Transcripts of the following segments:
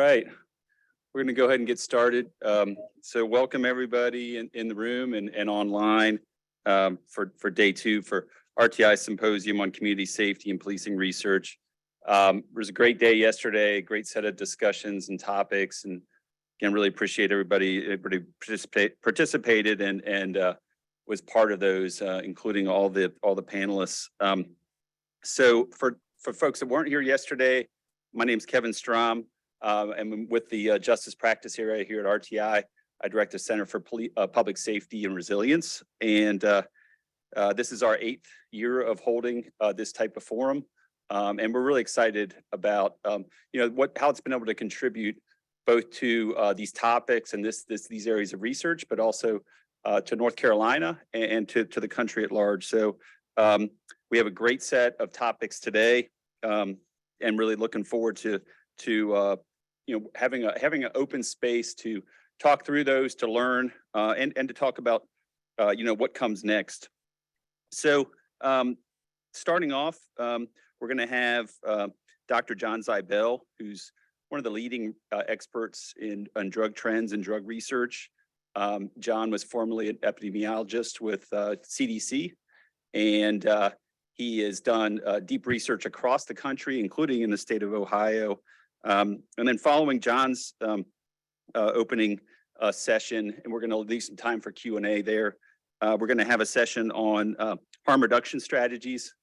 right, we're going to go ahead and get started. So welcome everybody in the room and online for day two for RTI Symposium on Community Safety and Policing Research. It was a great day yesterday, great set of discussions and topics, and again, really appreciate everybody participated and was part of those, including all the panelists. So for folks that weren't here yesterday, my name is Kevin Strom. I'm with the Justice Practice Area here at RTI. I direct the Center for Public Safety and Resilience. And this is our 8th year of holding this type of forum. And we're really excited about how it's been able to contribute both to these topics and these areas of research, but also to North Carolina and to the country at large. So we have a great set of topics today, and really looking forward to having an open space to talk through those, to learn, and to talk about what comes next. So starting off, we're going to have Dr. John Zibel, who's one of the leading experts on drug trends and drug research. John was formerly an epidemiologist with CDC, and he has done deep research across the country, including in the state of Ohio. And then following John's opening session, and we're going to leave some time for Q&A there, we're going to have a session on harm reduction strategies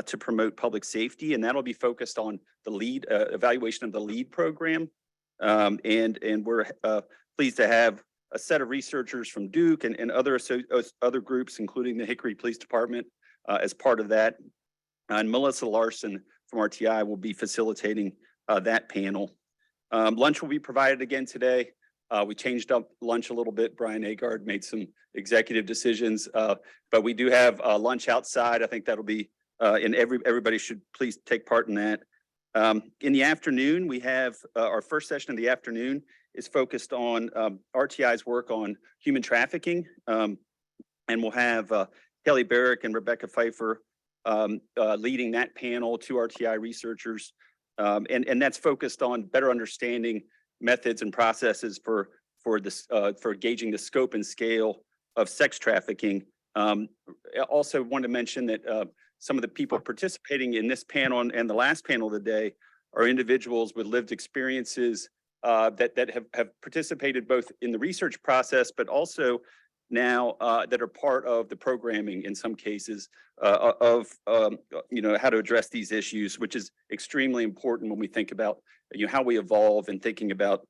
to promote public safety, and that'll be focused on the LEAD evaluation of the LEAD program. And we're pleased to have a set of researchers from Duke and other groups, including the Hickory Police Department, as part of that. And Melissa Larson from RTI will be facilitating that panel. Lunch will be provided again today. We changed up lunch a little bit. Brian Agard made some executive decisions, but we do have lunch outside. I think that'll be, and everybody should please take part in that. In the afternoon, we have our first session of the afternoon is focused on RTI's work on human trafficking. And we'll have Kelly Barrick and Rebecca Pfeiffer leading that panel, two RTI researchers. And that's focused on better understanding methods and processes for gauging the scope and scale of sex trafficking. I also want to mention that some of the people participating in this panel and the last panel of the day are individuals with lived experiences that have participated both in the research process, but also now that are part of the programming in some cases of how to address these issues, which is extremely important when we think about how we evolve and thinking about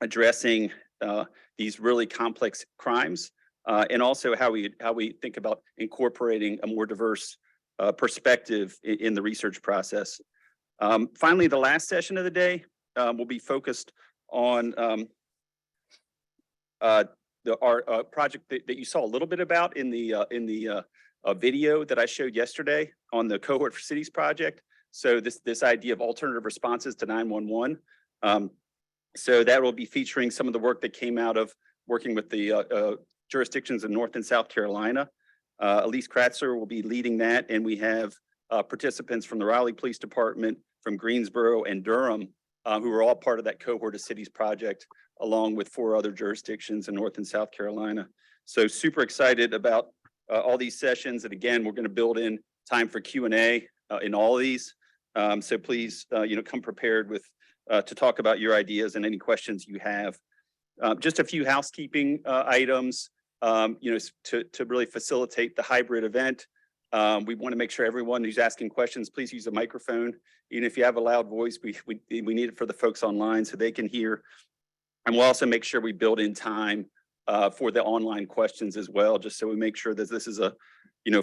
addressing these really complex crimes, and also how we think about incorporating a more diverse perspective in the research process. Finally, the last session of the day will be focused on our project that you saw a little bit about in the video that I showed yesterday on the Cohort for Cities project. So this idea of alternative responses to 911. So that will be featuring some of the work that came out of working with the jurisdictions in North and South Carolina. Elise Kratzer will be leading that, and we have participants from the Raleigh Police Department, from Greensboro and Durham, who are all part of that Cohort of Cities project, along with 4 other jurisdictions in North and South Carolina. So super excited about all these sessions. And again, we're going to build in time for Q&A in all of these. So please, come prepared with to talk about your ideas and any questions you have. Just a few housekeeping items, to really facilitate the hybrid event. We want to make sure everyone who's asking questions, please use a microphone. Even if you have a loud voice, we need it for the folks online so they can hear. And we'll also make sure we build in time for the online questions as well, just so we make sure that this is a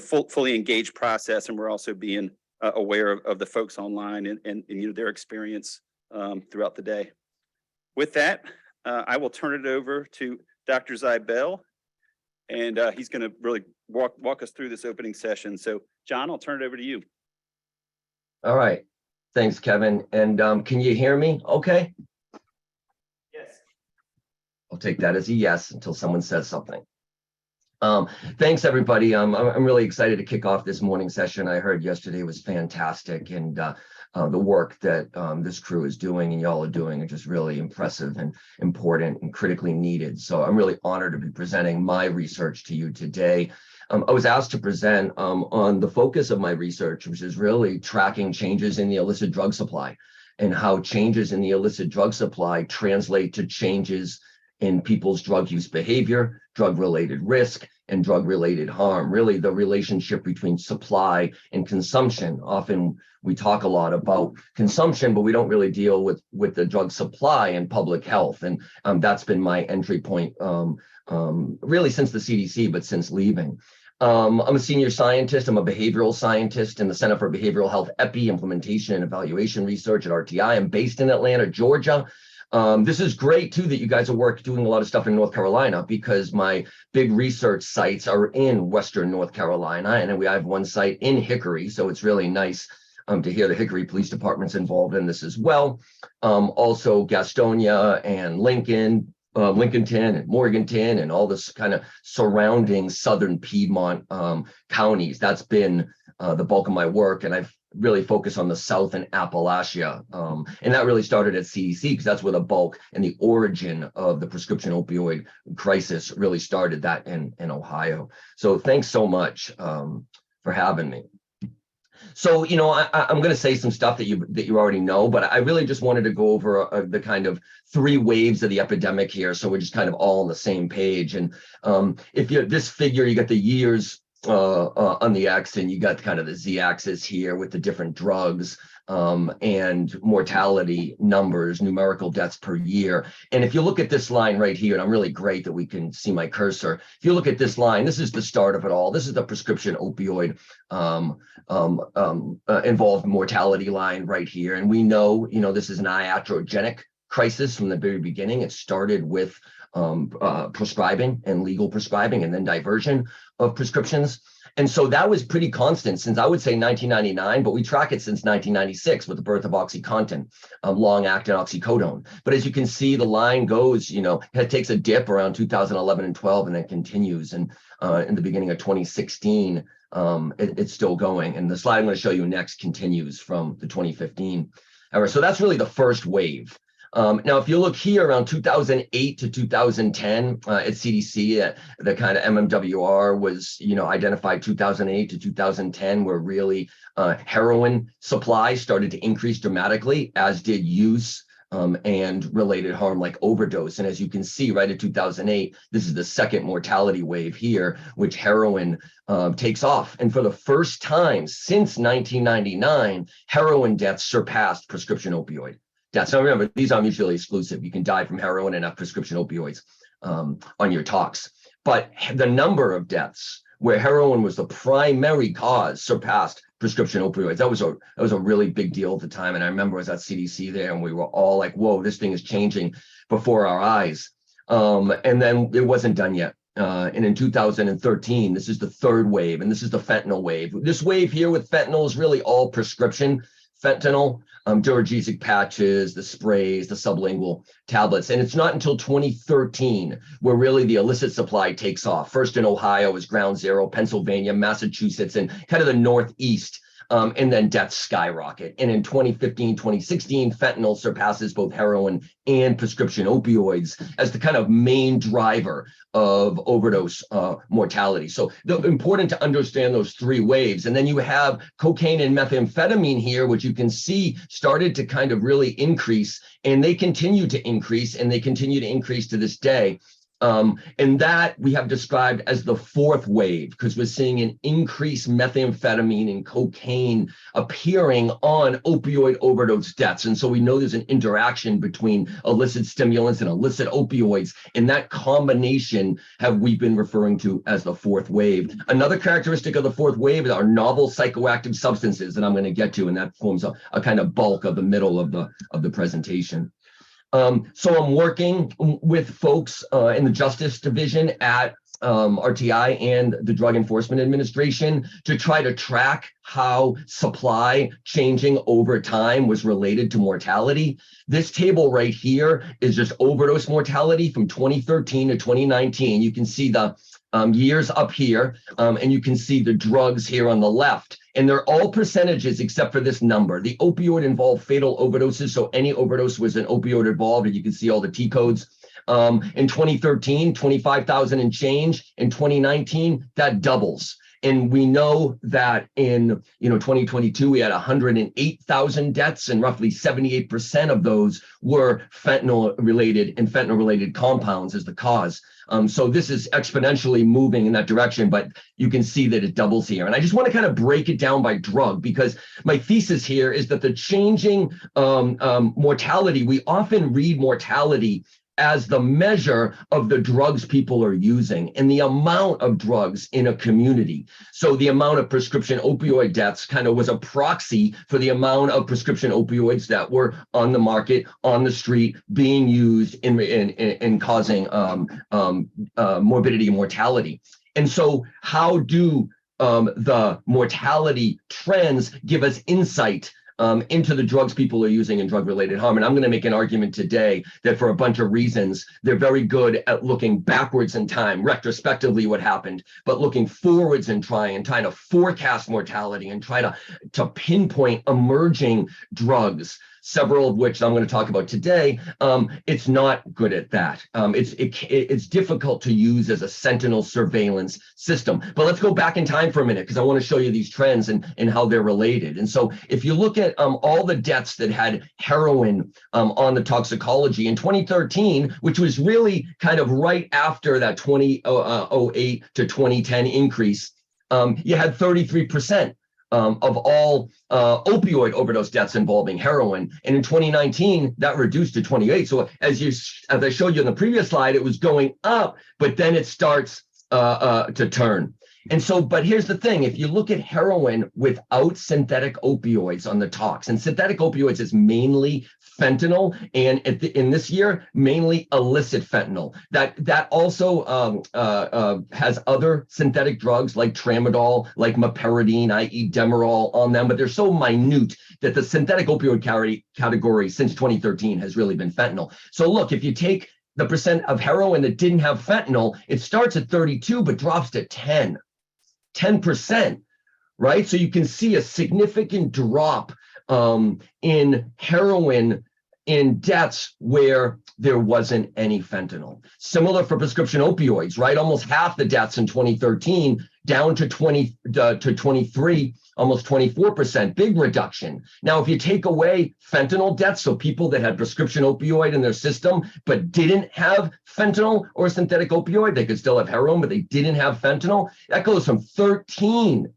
fully engaged process, and we're also being aware of the folks online and their experience throughout the day. With that, I will turn it over to Dr. Zibel, and he's going to really walk us through this opening session. So, John, I'll turn it over to you. All right. Thanks, Kevin. And can you hear me okay? Yes. I'll take that as a yes until someone says something. Thanks, everybody. I'm really excited to kick off this morning session. I heard yesterday was fantastic, and the work that this crew is doing and y'all are doing are just really impressive and important and critically needed. So I'm really honored to be presenting my research to you today. I was asked to present on the focus of my research, which is really tracking changes in the illicit drug supply and how changes in the illicit drug supply translate to changes in people's drug use behavior, drug-related risk, and drug-related harm. Really, the relationship between supply and consumption. Often we talk a lot about consumption, but we don't really deal with the drug supply and public health. And that's been my entry point really since the CDC, but since leaving. I'm a senior scientist. I'm a behavioral scientist in the Center for Behavioral Health Epi Implementation and Evaluation Research at RTI. I'm based in Atlanta, Georgia. This is great too that you guys are doing a lot of stuff in North Carolina, because my big research sites are in Western North Carolina, and we have one site in Hickory. So it's really nice to hear the Hickory Police Department's involved in this as well. Also Gastonia and Lincoln, Lincolnton and Morganton and all this kind of surrounding southern Piedmont counties. That's been the bulk of my work, and I've really focused on the South and Appalachia. And that really started at CDC, because that's where the bulk and the origin of the prescription opioid crisis really started, that in Ohio. So thanks so much for having me. So, you know, I'm going to say some stuff that you already know, but I really just wanted to go over the kind of 3 waves of the epidemic here, so we're just kind of all on the same page. And if you this figure, you got the years on the X, and you got kind of the Z axis here with the different drugs and mortality numbers, numerical deaths per year. And if you look at this line right here, and I'm really great that we can see my cursor. If you look at this line, this is the start of it all. This is the prescription opioid involved mortality line right here. And we know, you know, this is an iatrogenic crisis from the very beginning. It started with prescribing and legal prescribing, and then diversion of prescriptions. And so that was pretty constant since, I would say, 1999, but we track it since 1996 with the birth of OxyContin, long-acting oxycodone. But as you can see, the line goes, you know, it takes a dip around 2011 and 12 and then continues. And in the beginning of 2016, it's still going. And the slide I'm going to show you next continues from the 2015 era. So that's really the first wave. Now, if you look here around 2008 to 2010 at CDC, the kind of MMWR was, you know, identified 2008 to 2010, where really heroin supply started to increase dramatically, as did use and related harm like overdose. And as you can see, right at 2008, this is the second mortality wave here, which heroin takes off. And for the first time since 1999, heroin deaths surpassed prescription opioid deaths. Now remember, these are mutually exclusive. You can die from heroin and have prescription opioids on your talks. But the number of deaths where heroin was the primary cause surpassed prescription opioids. That was a really big deal at the time. And I remember I was at CDC there, and we were all like, whoa, this thing is changing before our eyes. And then it wasn't done yet. And in 2013, this is the third wave, and this is the fentanyl wave. This wave here with fentanyl is really all prescription fentanyl, Duragesic patches, the sprays, the sublingual tablets. And it's not until 2013 where really the illicit supply takes off. First in Ohio is ground zero, Pennsylvania, Massachusetts, and kind of the Northeast. And then deaths skyrocket. And in 2015, 2016, fentanyl surpasses both heroin and prescription opioids as the kind of main driver of overdose mortality. So important to understand those 3 waves. And then you have cocaine and methamphetamine here, which you can see started to kind of really increase, and they continue to increase, and they continue to increase to this day. And that we have described as the 4th wave, because we're seeing an increased methamphetamine and cocaine appearing on opioid overdose deaths. And so we know there's an interaction between illicit stimulants and illicit opioids. And that combination we've been referring to as the 4th wave. Another characteristic of the 4th wave is our novel psychoactive substances that I'm going to get to, and that forms a kind of bulk of the middle of the presentation. So I'm working with folks in the Justice Division at RTI and the Drug Enforcement Administration to try to track how supply changing over time was related to mortality. This table right here is just overdose mortality from 2013 to 2019. You can see the years up here, and you can see the drugs here on the left. And they're all percentages except for this number. The opioid involved fatal overdoses. So any overdose was an opioid involved, and you can see all the T codes. In 2013, 25,000 and change. In 2019, that doubles. And we know that in 2022, we had 108,000 deaths, and roughly 78% of those were fentanyl-related and fentanyl-related compounds as the cause. So this is exponentially moving in that direction, but you can see that it doubles here. And I just want to kind of break it down by drug, because my thesis here is that the changing mortality, we often read mortality as the measure of the drugs people are using and the amount of drugs in a community. So the amount of prescription opioid deaths kind of was a proxy for the amount of prescription opioids that were on the market, on the street, being used in causing morbidity and mortality. And so how do the mortality trends give us insight into the drugs people are using in drug-related harm? And I'm going to make an argument today that for a bunch of reasons, they're very good at looking backwards in time, retrospectively what happened, but looking forwards and trying to forecast mortality and try to pinpoint emerging drugs, several of which I'm going to talk about today. It's not good at that. It's difficult to use as a sentinel surveillance system. But let's go back in time for a minute, because I want to show you these trends and how they're related. And so if you look at all the deaths that had heroin on the toxicology in 2013, which was really kind of right after that 2008 to 2010 increase, you had 33%. Of all opioid overdose deaths involving heroin. And in 2019, that reduced to 28. So as I showed you in the previous slide, it was going up, but then it starts to turn. And so, but here's the thing, if you look at heroin without synthetic opioids on the tox, and synthetic opioids is mainly fentanyl, and in this year, mainly illicit fentanyl. That also has other synthetic drugs like tramadol, like meperidine, i.e. Demerol on them, but they're so minute that the synthetic opioid category since 2013 has really been fentanyl. So look, if you take the percent of heroin that didn't have fentanyl, it starts at 32, but drops to 10%, right? So you can see a significant drop in heroin in deaths where there wasn't any fentanyl. Similar for prescription opioids, right? Almost half the deaths in 2013 down to 23, almost 24%, big reduction. Now, if you take away fentanyl deaths, so people that had prescription opioid in their system but didn't have fentanyl or synthetic opioid, they could still have heroin, but they didn't have fentanyl, that goes from 13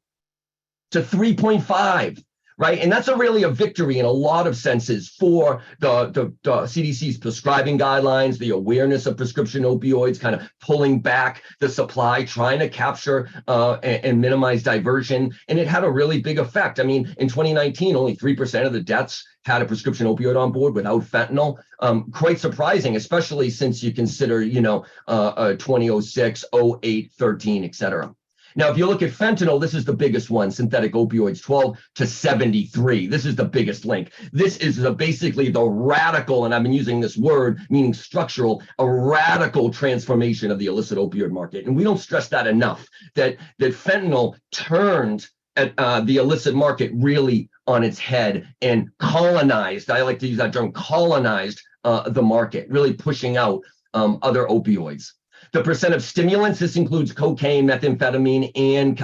to 3.5. Right. And that's really a victory in a lot of senses for the CDC's prescribing guidelines, the awareness of prescription opioids, kind of pulling back the supply, trying to capture and minimize diversion. And it had a really big effect. I mean, in 2019, only 3% of the deaths had a prescription opioid on board without fentanyl. Quite surprising, especially since you consider, 2006, 08, 13, et cetera. Now, if you look at fentanyl, this is the biggest one, synthetic opioids, 12 to 73. This is the biggest link. This is basically the radical, and I've been using this word, meaning structural, a radical transformation of the illicit opioid market. And we don't stress that enough, that fentanyl turned at the illicit market really on its head and colonized, I like to use that term, colonized the market, really pushing out other opioids. The percent of stimulants, this includes cocaine, methamphetamine, and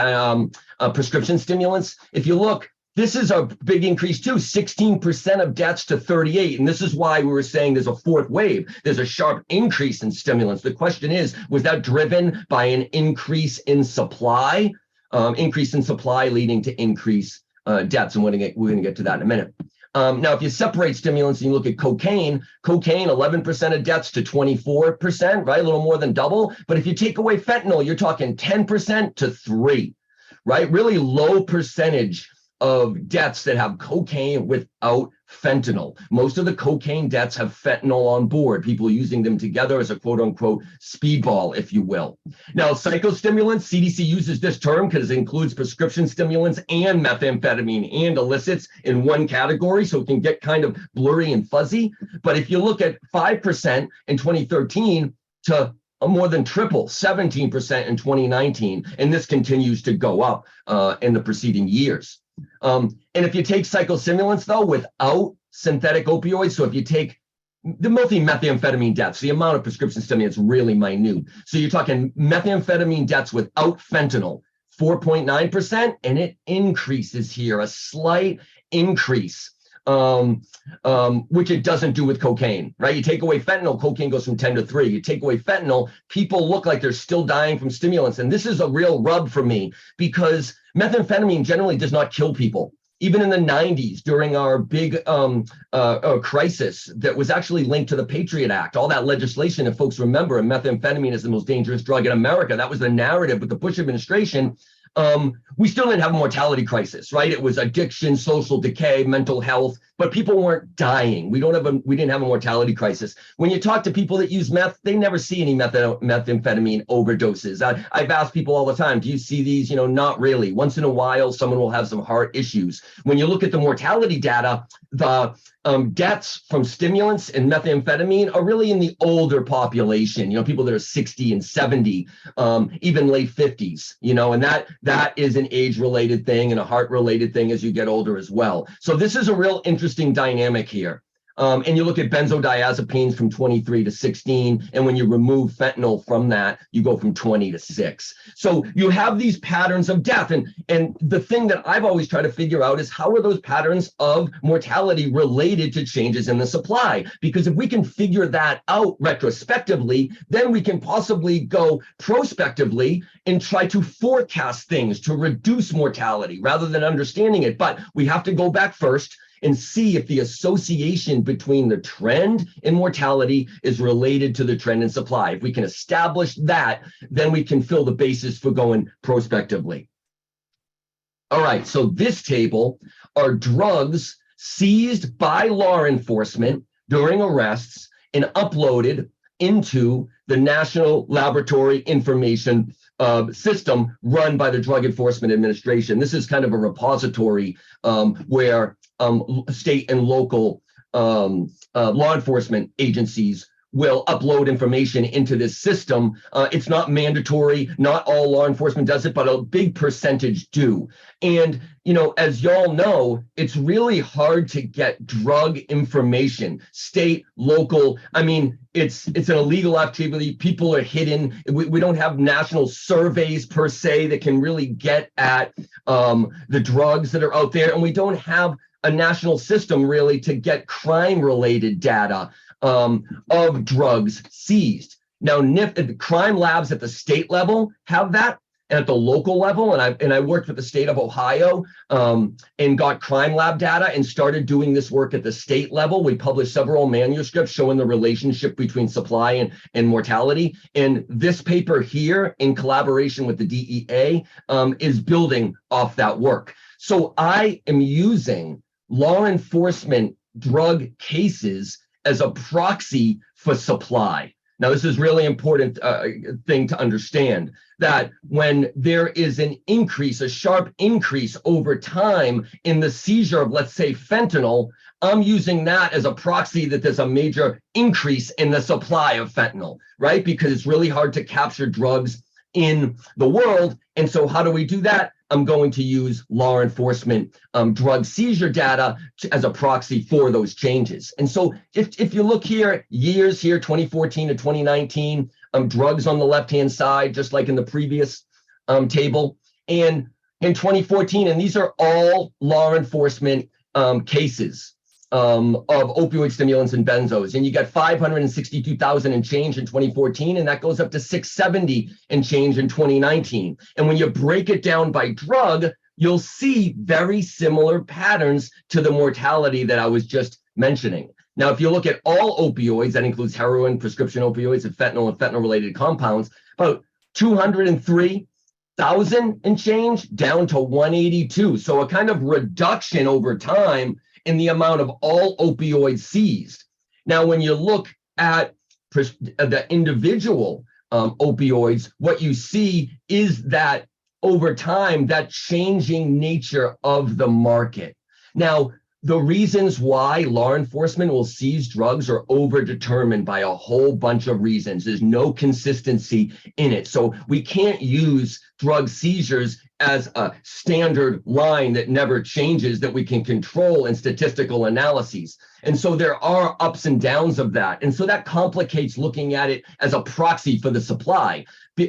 prescription stimulants. If you look, this is a big increase too, 16% of deaths to 38. And this is why we were saying there's a fourth wave. There's a sharp increase in stimulants. The question is, was that driven by an increase in supply? Increase in supply leading to increase deaths. And we're going to get to that in a minute. Now, if you separate stimulants and you look at cocaine, 11% of deaths to 24%, right? A little more than double. But if you take away fentanyl, you're talking 10% to 3%, right? Really low percentage of deaths that have cocaine without fentanyl. Most of the cocaine deaths have fentanyl on board, people using them together as a quote unquote speedball, if you will. Now, psychostimulants, CDC uses this term because it includes prescription stimulants and methamphetamine and illicits in one category, so it can get kind of blurry and fuzzy. But if you look at 5% in 2013 to more than triple, 17% in 2019, and this continues to go up in the preceding years. And if you take psychostimulants, though, without synthetic opioids, so if you take the methamphetamine deaths, the amount of prescription stimulants really minute. So you're talking methamphetamine deaths without fentanyl, 4.9%, and it increases here, a slight increase, which it doesn't do with cocaine, right? You take away fentanyl, cocaine goes from 10 to 3. You take away fentanyl, people look like they're still dying from stimulants. And this is a real rub for me because methamphetamine generally does not kill people. Even in the 90s, during our big crisis that was actually linked to the Patriot Act, all that legislation, if folks remember, and methamphetamine is the most dangerous drug in America. That was the narrative with the Bush administration. We still didn't have a mortality crisis, right? It was addiction, social decay, mental health, but people weren't dying. We didn't have a mortality crisis. When you talk to people that use meth, they never see any methamphetamine overdoses. I've asked people all the time, do you see these? Not really. Once in a while, someone will have some heart issues. When you look at the mortality data, the deaths from stimulants and methamphetamine are really in the older population, people that are 60 and 70, even late 50s, and that is an age-related thing and a heart-related thing as you get older as well. So this is a real interesting dynamic here. And you look at benzodiazepines from 23 to 16, and when you remove fentanyl from that, you go from 20 to 6. So you have these patterns of death. And the thing that I've always tried to figure out is how are those patterns of mortality related to changes in the supply? Because if we can figure that out retrospectively, then we can possibly go prospectively and try to forecast things to reduce mortality rather than understanding it. But we have to go back first and see if the association between the trend in mortality is related to the trend in supply. If we can establish that, then we can fill the basis for going prospectively. All right, so this table are drugs seized by law enforcement during arrests and uploaded into the National Laboratory Information System run by the Drug Enforcement Administration. This is kind of a repository where state and local law enforcement agencies will upload information into this system. It's not mandatory. Not all law enforcement does it, but a big percentage do. And, as y'all know, it's really hard to get drug information, state, local. I mean, it's an illegal activity. People are hidden. We don't have national surveys per se that can really get at the drugs that are out there. And we don't have a national system really to get crime-related data of drugs seized. Now, the crime labs at the state level have that, and at the local level, and I worked with the state of Ohio and got crime lab data and started doing this work at the state level. We published several manuscripts showing the relationship between supply and mortality. And this paper here, in collaboration with the DEA, is building off that work. So I am using law enforcement drug cases as a proxy for supply. Now, this is really important thing to understand, that when there is an increase, a sharp increase over time in the seizure of, let's say, fentanyl, I'm using that as a proxy that there's a major increase in the supply of fentanyl, right? Because it's really hard to capture drugs in the world. And so how do we do that? I'm going to use law enforcement drug seizure data as a proxy for those changes. And so if you look here, years here, 2014 to 2019, drugs on the left-hand side, just like in the previous table. And in 2014, and these are all law enforcement cases of opioid stimulants and benzos. And you got 562,000 and change in 2014, and that goes up to 670 and change in 2019. And when you break it down by drug, you'll see very similar patterns to the mortality that I was just mentioning. Now, if you look at all opioids, that includes heroin, prescription opioids, and fentanyl-related compounds, about 203,000 and change down to 182. So a kind of reduction over time in the amount of all opioids seized. Now, when you look at the individual opioids, what you see is that over time, that changing nature of the market. Now, the reasons why law enforcement will seize drugs are overdetermined by a whole bunch of reasons. There's no consistency in it. So we can't use drug seizures as a standard line that never changes that we can control in statistical analyses. And so there are ups and downs of that. And so that complicates looking at it as a proxy for the supply.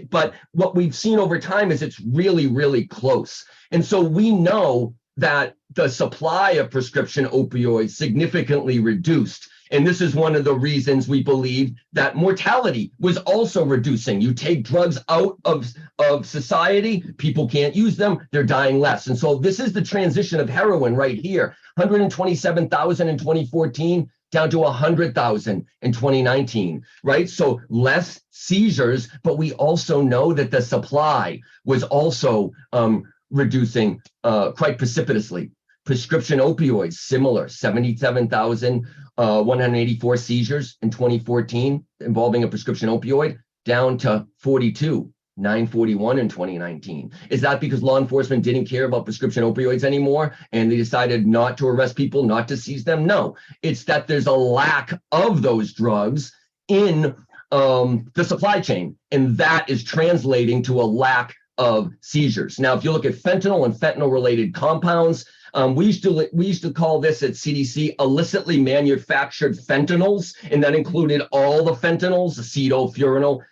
But what we've seen over time is it's really, really close. And so we know that the supply of prescription opioids significantly reduced. And this is one of the reasons we believe that mortality was also reducing. You take drugs out of society, people can't use them, they're dying less. And so this is the transition of heroin right here, 127,000 in 2014, down to 100,000 in 2019, right? So less seizures, but we also know that the supply was also reducing quite precipitously. Prescription opioids, similar, 77,184 seizures in 2014 involving a prescription opioid, down to 42,941 in 2019. Is that because law enforcement didn't care about prescription opioids anymore and they decided not to arrest people, not to seize them? No, it's that there's a lack of those drugs in the supply chain, and that is translating to a lack of seizures. Now, if you look at fentanyl and fentanyl-related compounds, we used to call this at CDC illicitly manufactured fentanyls, and that included all the fentanyls, acetyl, furanol.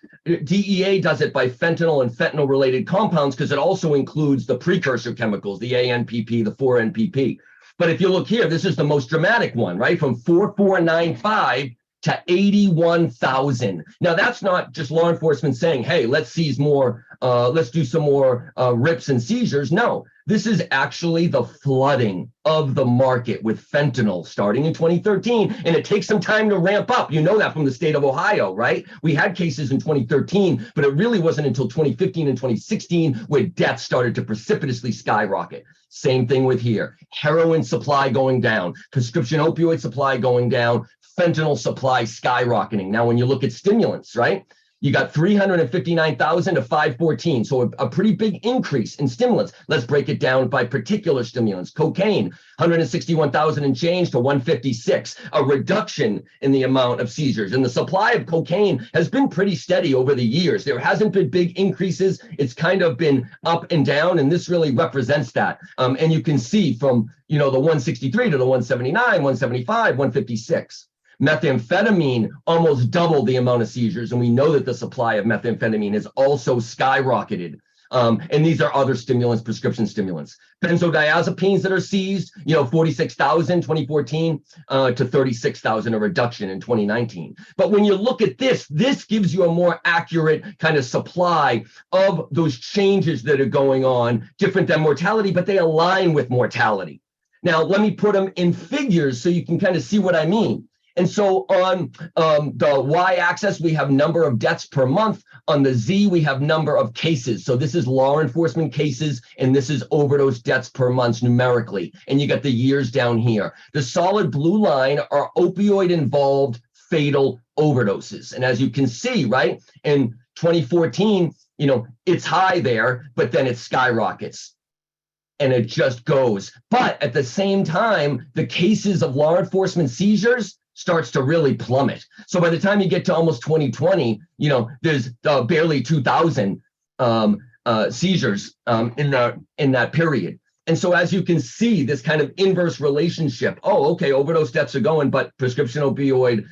DEA does it by fentanyl and fentanyl-related compounds because it also includes the precursor chemicals, the ANPP, the 4-NPP. But if you look here, this is the most dramatic one, right? From 4495 to 81,000. Now, that's not just law enforcement saying, hey, let's seize more, let's do some more rips and seizures. No, this is actually the flooding of the market with fentanyl starting in 2013, and it takes some time to ramp up. You know that from the state of Ohio, right? We had cases in 2013, but it really wasn't until 2015 and 2016 where deaths started to precipitously skyrocket. Same thing with here. Heroin supply going down, prescription opioid supply going down, fentanyl supply skyrocketing. Now, when you look at stimulants, right, you got 359,000 to 514. So a pretty big increase in stimulants. Let's break it down by particular stimulants. Cocaine, 161,000 and change to 156, a reduction in the amount of seizures. And the supply of cocaine has been pretty steady over the years. There hasn't been big increases. It's kind of been up and down, and this really represents that. And you can see from, the 163 to the 179, 175, 156. Methamphetamine almost doubled the amount of seizures, and we know that the supply of methamphetamine has also skyrocketed. And these are other stimulants, prescription stimulants. Benzodiazepines that are seized, 46,000 2014 to 36,000, a reduction in 2019. But when you look at this gives you a more accurate kind of supply of those changes that are going on, different than mortality, but they align with mortality. Now, let me put them in figures so you can kind of see what I mean. And so on the y-axis, we have number of deaths per month. On the z, we have number of cases. So this is law enforcement cases, and this is overdose deaths per month numerically. And you got the years down here. The solid blue line are opioid-involved fatal overdoses. And as you can see, right, in 2014, it's high there, but then it skyrockets. And it just goes. But at the same time, the cases of law enforcement seizures starts to really plummet. So by the time you get to almost 2020, there's barely 2,000 seizures in that period. And so as you can see, this kind of inverse relationship. Oh, okay, overdose deaths are going, but prescription opioid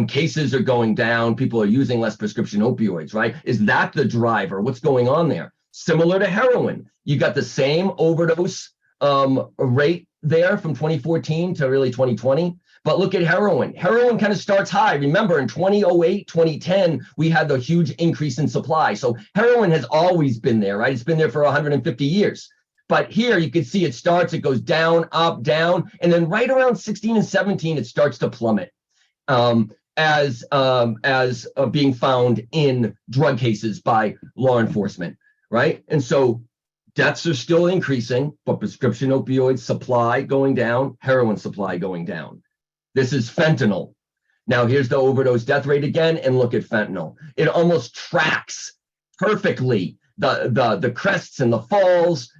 cases are going down. People are using less prescription opioids, right? Is that the driver? What's going on there? Similar to heroin, you got the same overdose rate there from 2014 to really 2020. But look at heroin. Heroin kind of starts high. Remember, in 2008, 2010, we had the huge increase in supply. So heroin has always been there, right? It's been there for 150 years. But here you can see it starts, it goes down, up, down. And then right around 16 and 17, it starts to plummet as being found in drug cases by law enforcement, right? And so deaths are still increasing, but prescription opioid supply going down, heroin supply going down. This is fentanyl. Now here's the overdose death rate again, and look at fentanyl. It almost tracks perfectly the crests and the falls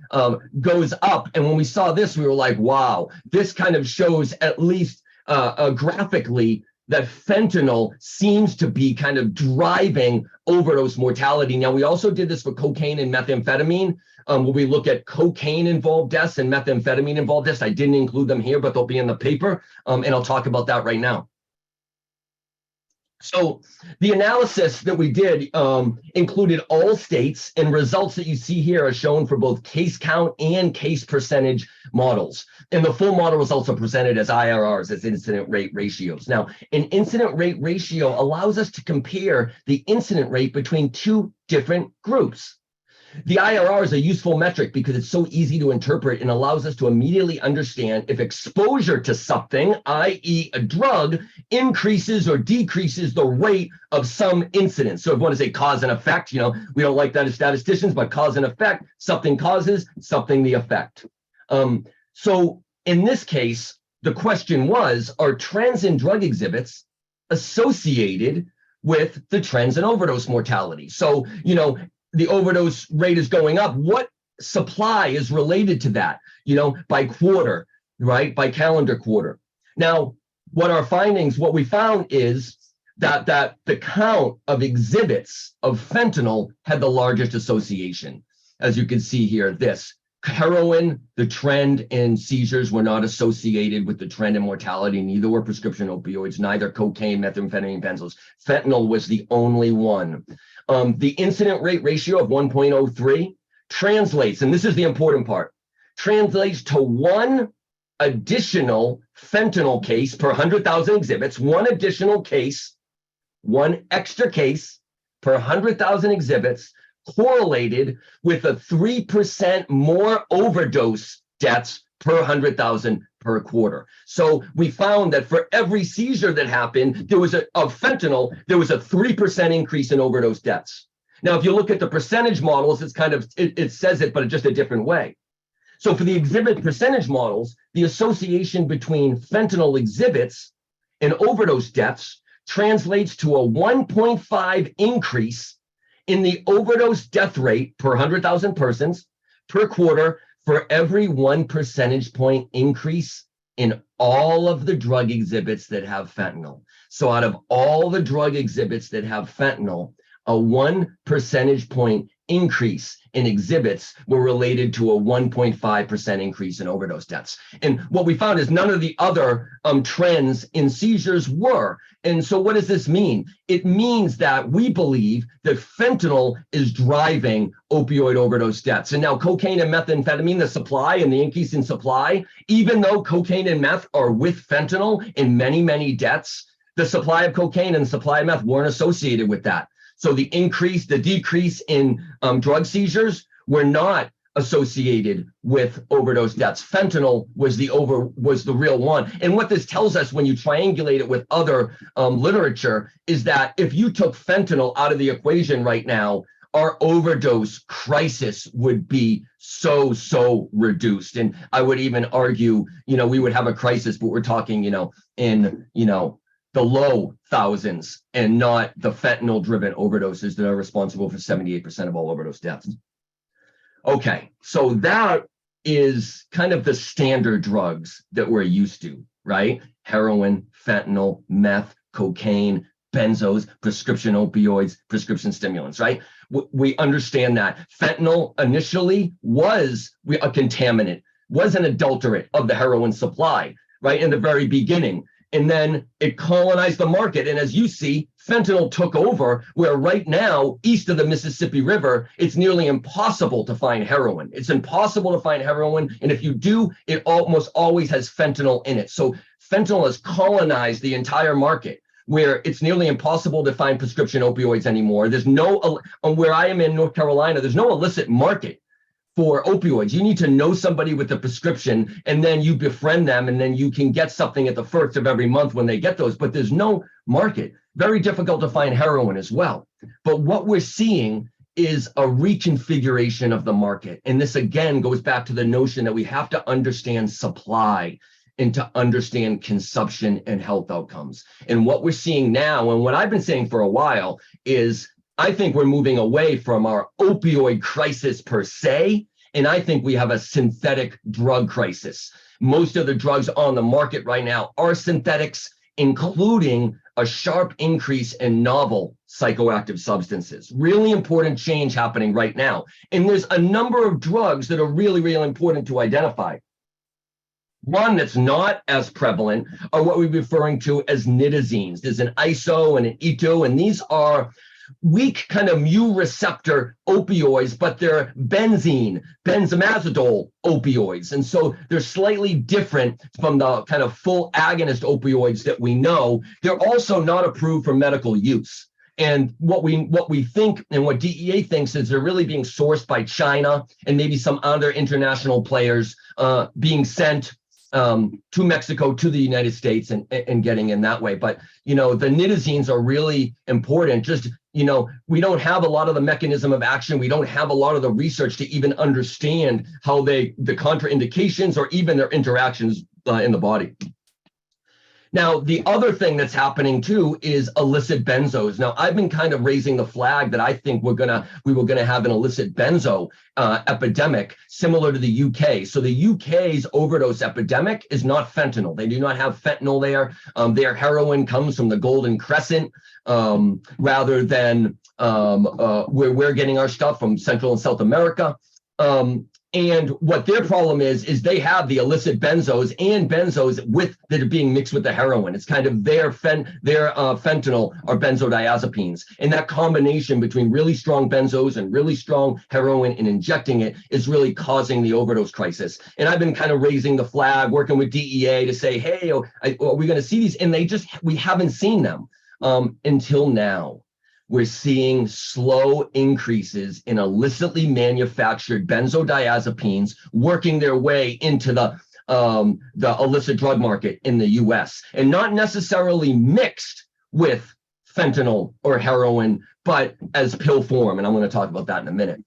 goes up. And when we saw this, we were like, wow, this kind of shows at least graphically that fentanyl seems to be kind of driving overdose mortality. Now, we also did this for cocaine and methamphetamine, where we look at cocaine-involved deaths and methamphetamine-involved deaths. I didn't include them here, but they'll be in the paper, and I'll talk about that right now. So the analysis that we did included all states, and results that you see here are shown for both case count and case percentage models. And the full model results are presented as IRRs, as incident rate ratios. Now, an incident rate ratio allows us to compare the incident rate between two different groups. The IRR is a useful metric because it's so easy to interpret and allows us to immediately understand if exposure to something, i.e. a drug, increases or decreases the rate of some incident. So if you want to say cause and effect, we don't like that as statisticians, but cause and effect, something causes, something the effect. So in this case, the question was, are trends in drug exhibits associated with the trends in overdose mortality? So, the overdose rate is going up. What supply is related to that, by quarter, right? By calendar quarter. Now, what we found is that the count of exhibits of fentanyl had the largest association. As you can see here, heroin, the trend in seizures were not associated with the trend in mortality. Neither were prescription opioids, neither cocaine, methamphetamine, benzos. Fentanyl was the only one. The incident rate ratio of 1.03 translates, and this is the important part, translates to one additional fentanyl case per 100,000 exhibits, one additional case, one extra case per 100,000 exhibits, correlated with a 3% more overdose deaths per 100,000 per quarter. So we found that for every seizure that happened, of fentanyl, there was a 3% increase in overdose deaths. Now, if you look at the percentage models, it says it, but just a different way. So for the exhibit percentage models, the association between fentanyl exhibits and overdose deaths translates to a 1.5 increase in the overdose death rate per 100,000 persons per quarter for every 1 percentage point increase in all of the drug exhibits that have fentanyl. So out of all the drug exhibits that have fentanyl, a 1 percentage point increase in exhibits were related to a 1.5% increase in overdose deaths. And what we found is none of the other trends in seizures were. And so what does this mean? It means that we believe that fentanyl is driving opioid overdose deaths. And now cocaine and methamphetamine, the supply and the increase in supply, even though cocaine and meth are with fentanyl in many, many deaths, the supply of cocaine and the supply of meth weren't associated with that. So the decrease in drug seizures were not associated with overdose deaths. Fentanyl was the real one. And what this tells us when you triangulate it with other literature is that if you took fentanyl out of the equation right now, our overdose crisis would be so reduced. And I would even argue, we would have a crisis, but we're talking, in the low thousands and not the fentanyl-driven overdoses that are responsible for 78% of all overdose deaths. Okay, so that is kind of the standard drugs that we're used to, right? Heroin, fentanyl, meth, cocaine, benzos, prescription opioids, prescription stimulants, right? We understand that. Fentanyl initially was a contaminant, was an adulterant of the heroin supply, right, in the very beginning. And then it colonized the market. And as you see, fentanyl took over, where right now, east of the Mississippi River, it's nearly impossible to find heroin. It's impossible to find heroin. And if you do, it almost always has fentanyl in it. So fentanyl has colonized the entire market, where it's nearly impossible to find prescription opioids anymore. There's where I am in North Carolina, there's no illicit market for opioids. You need to know somebody with a prescription, and then you befriend them, and then you can get something at the first of every month when they get those, but there's no market. Very difficult to find heroin as well. But what we're seeing is a reconfiguration of the market. And this again goes back to the notion that we have to understand supply and to understand consumption and health outcomes. And what we're seeing now, and what I've been saying for a while, is I think we're moving away from our opioid crisis per se, and I think we have a synthetic drug crisis. Most of the drugs on the market right now are synthetics, including a sharp increase in novel psychoactive substances. Really important change happening right now. And there's a number of drugs that are really, really important to identify. One that's not as prevalent are what we're referring to as nitazines. There's an iso and an ito, and these are weak kind of mu receptor opioids, but they're benzimazidole opioids. And so they're slightly different from the kind of full agonist opioids that we know. They're also not approved for medical use. And what we think and what DEA thinks is they're really being sourced by China and maybe some other international players being sent to Mexico, to the United States, and getting in that way. But, the nitazines are really important. Just, we don't have a lot of the mechanism of action. We don't have a lot of the research to even understand how the contraindications or even their interactions in the body. Now, the other thing that's happening too is illicit benzos. Now, I've been kind of raising the flag that I think we were gonna have an illicit benzo epidemic similar to the UK. So the UK's overdose epidemic is not fentanyl. They do not have fentanyl there. Their heroin comes from the Golden Crescent rather than where we're getting our stuff from Central and South America. And what their problem is they have the illicit benzos and benzos that are being mixed with the heroin. It's kind of their fentanyl or benzodiazepines. And that combination between really strong benzos and really strong heroin and injecting it is really causing the overdose crisis. And I've been kind of raising the flag, working with DEA to say, hey, are we going to see these? And we haven't seen them until now. We're seeing slow increases in illicitly manufactured benzodiazepines working their way into the illicit drug market in the US, and not necessarily mixed with fentanyl or heroin, but as pill form. And I'm going to talk about that in a minute.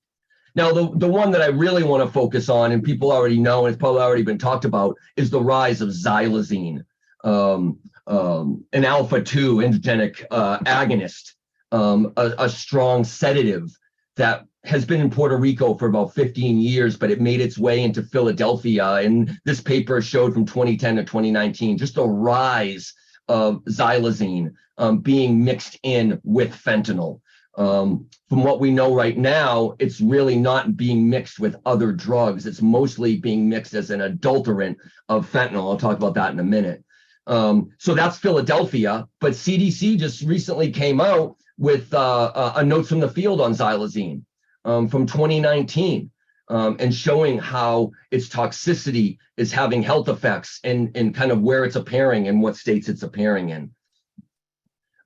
Now, the one that I really want to focus on, and people already know, and it's probably already been talked about, is the rise of xylazine, an alpha-2 androgenic agonist. A strong sedative that has been in Puerto Rico for about 15 years, but it made its way into Philadelphia. And this paper showed from 2010 to 2019, just a rise of xylazine being mixed in with fentanyl. From what we know right now, it's really not being mixed with other drugs. It's mostly being mixed as an adulterant of fentanyl. I'll talk about that in a minute. So that's Philadelphia, but CDC just recently came out with a notes from the field on xylazine from 2019 and showing how its toxicity is having health effects and kind of where it's appearing and what states it's appearing in.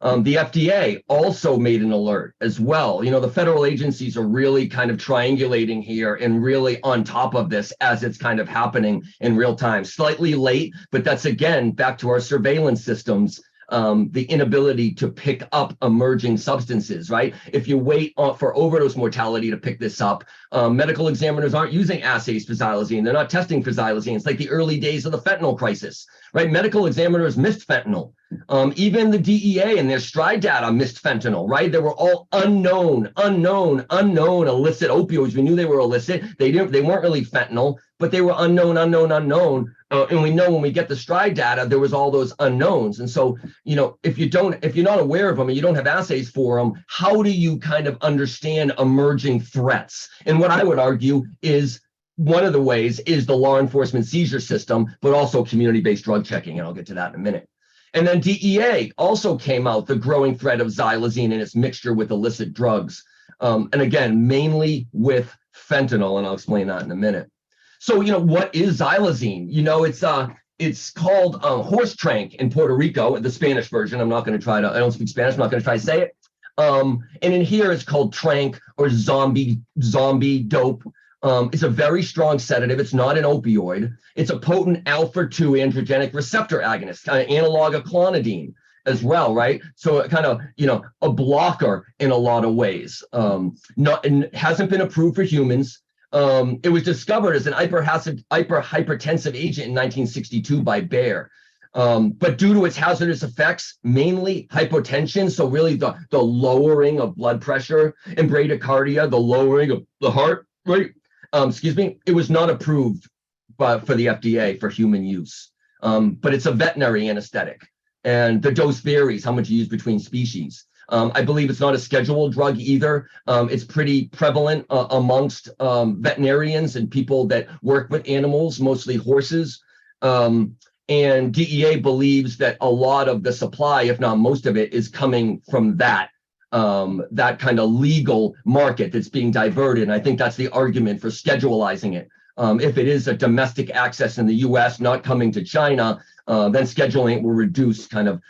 The FDA also made an alert as well. The federal agencies are really kind of triangulating here and really on top of this as it's kind of happening in real time. Slightly late, but that's again back to our surveillance systems. The inability to pick up emerging substances, right? If you wait for overdose mortality to pick this up, medical examiners aren't using assays for xylazine. They're not testing for xylazine. It's like the early days of the fentanyl crisis, right? Medical examiners missed fentanyl. Even the DEA and their STRIDE data missed fentanyl, right? They were all unknown illicit opioids. We knew they were illicit. They weren't really fentanyl, but they were unknown. And we know when we get the STRIDE data, there was all those unknowns. And so, if you're not aware of them and you don't have assays for them, how do you kind of understand emerging threats? And what I would argue is one of the ways is the law enforcement seizure system, but also community-based drug checking. And I'll get to that in a minute. And then DEA also came out the growing threat of xylazine and its mixture with illicit drugs. And again, mainly with fentanyl. And I'll explain that in a minute. So, what is xylazine? It's called horse trank in Puerto Rico, the Spanish version. I don't speak Spanish. I'm not going to try to say it. And in here, it's called trank or zombie dope. It's a very strong sedative. It's not an opioid. It's a potent alpha-2 androgenic receptor agonist, kind of analog of clonidine as well, right? So it kind of, a blocker in a lot of ways. And hasn't been approved for humans. It was discovered as an hypertensive agent in 1962 by Bayer. But due to its hazardous effects, mainly hypotension, so really the lowering of blood pressure, and bradycardia, the lowering of the heart rate, it was not approved for the FDA for human use. But it's a veterinary anesthetic, and the dose varies how much you use between species. I believe it's not a scheduled drug either. It's pretty prevalent amongst veterinarians and people that work with animals, mostly horses. And DEA believes that a lot of the supply, if not most of it, is coming from that kind of legal market that's being diverted. And I think that's the argument for schedulizing it. If it is a domestic access in the US, not coming to China, then scheduling will reduce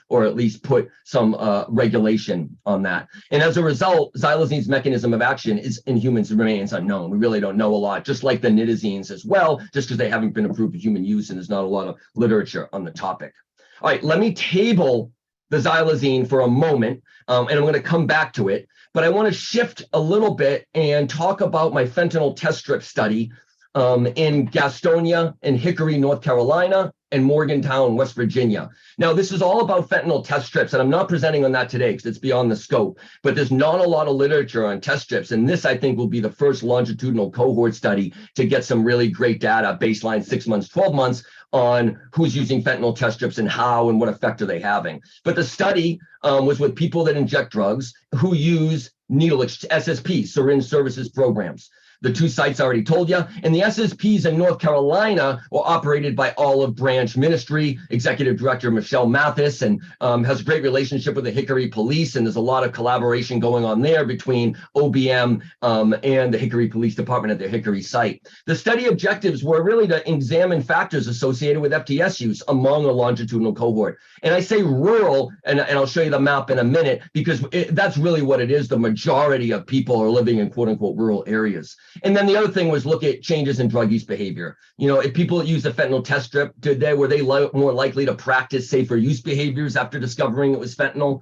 or at least put some regulation on that. And as a result, xylozine's mechanism of action in humans remains unknown. We really don't know a lot, just like the nitazines as well, just because they haven't been approved for human use and there's not a lot of literature on the topic. All right, let me table the xylazine for a moment, and I'm going to come back to it. But I want to shift a little bit and talk about my fentanyl test strip study in Gastonia and Hickory, North Carolina, and Morgantown, West Virginia. Now, this is all about fentanyl test strips, and I'm not presenting on that today because it's beyond the scope, but there's not a lot of literature on test strips, and this, I think, will be the first longitudinal cohort study to get some really great data, baseline 6 months, 12 months, on who's using fentanyl test strips and how and what effect are they having. But the study was with people that inject drugs who use needle SSP, syringe services programs. The two sites I already told you, and the SSPs in North Carolina were operated by Olive Branch Ministry, Executive Director Michelle Mathis, and has a great relationship with the Hickory Police, and there's a lot of collaboration going on there between OBM and the Hickory Police Department at their Hickory site. The study objectives were really to examine factors associated with FTS use among a longitudinal cohort. And I say rural, and I'll show you the map in a minute, because that's really what it is. The majority of people are living in quote unquote rural areas. And then the other thing was look at changes in drug use behavior. You know, if people use the fentanyl test strip, were they more likely to practice safer use behaviors after discovering it was fentanyl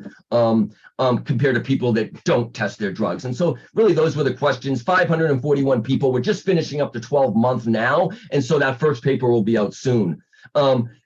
compared to people that don't test their drugs? And so really those were the questions. 541 people. We're just finishing up the 12-month now. And so that first paper will be out soon.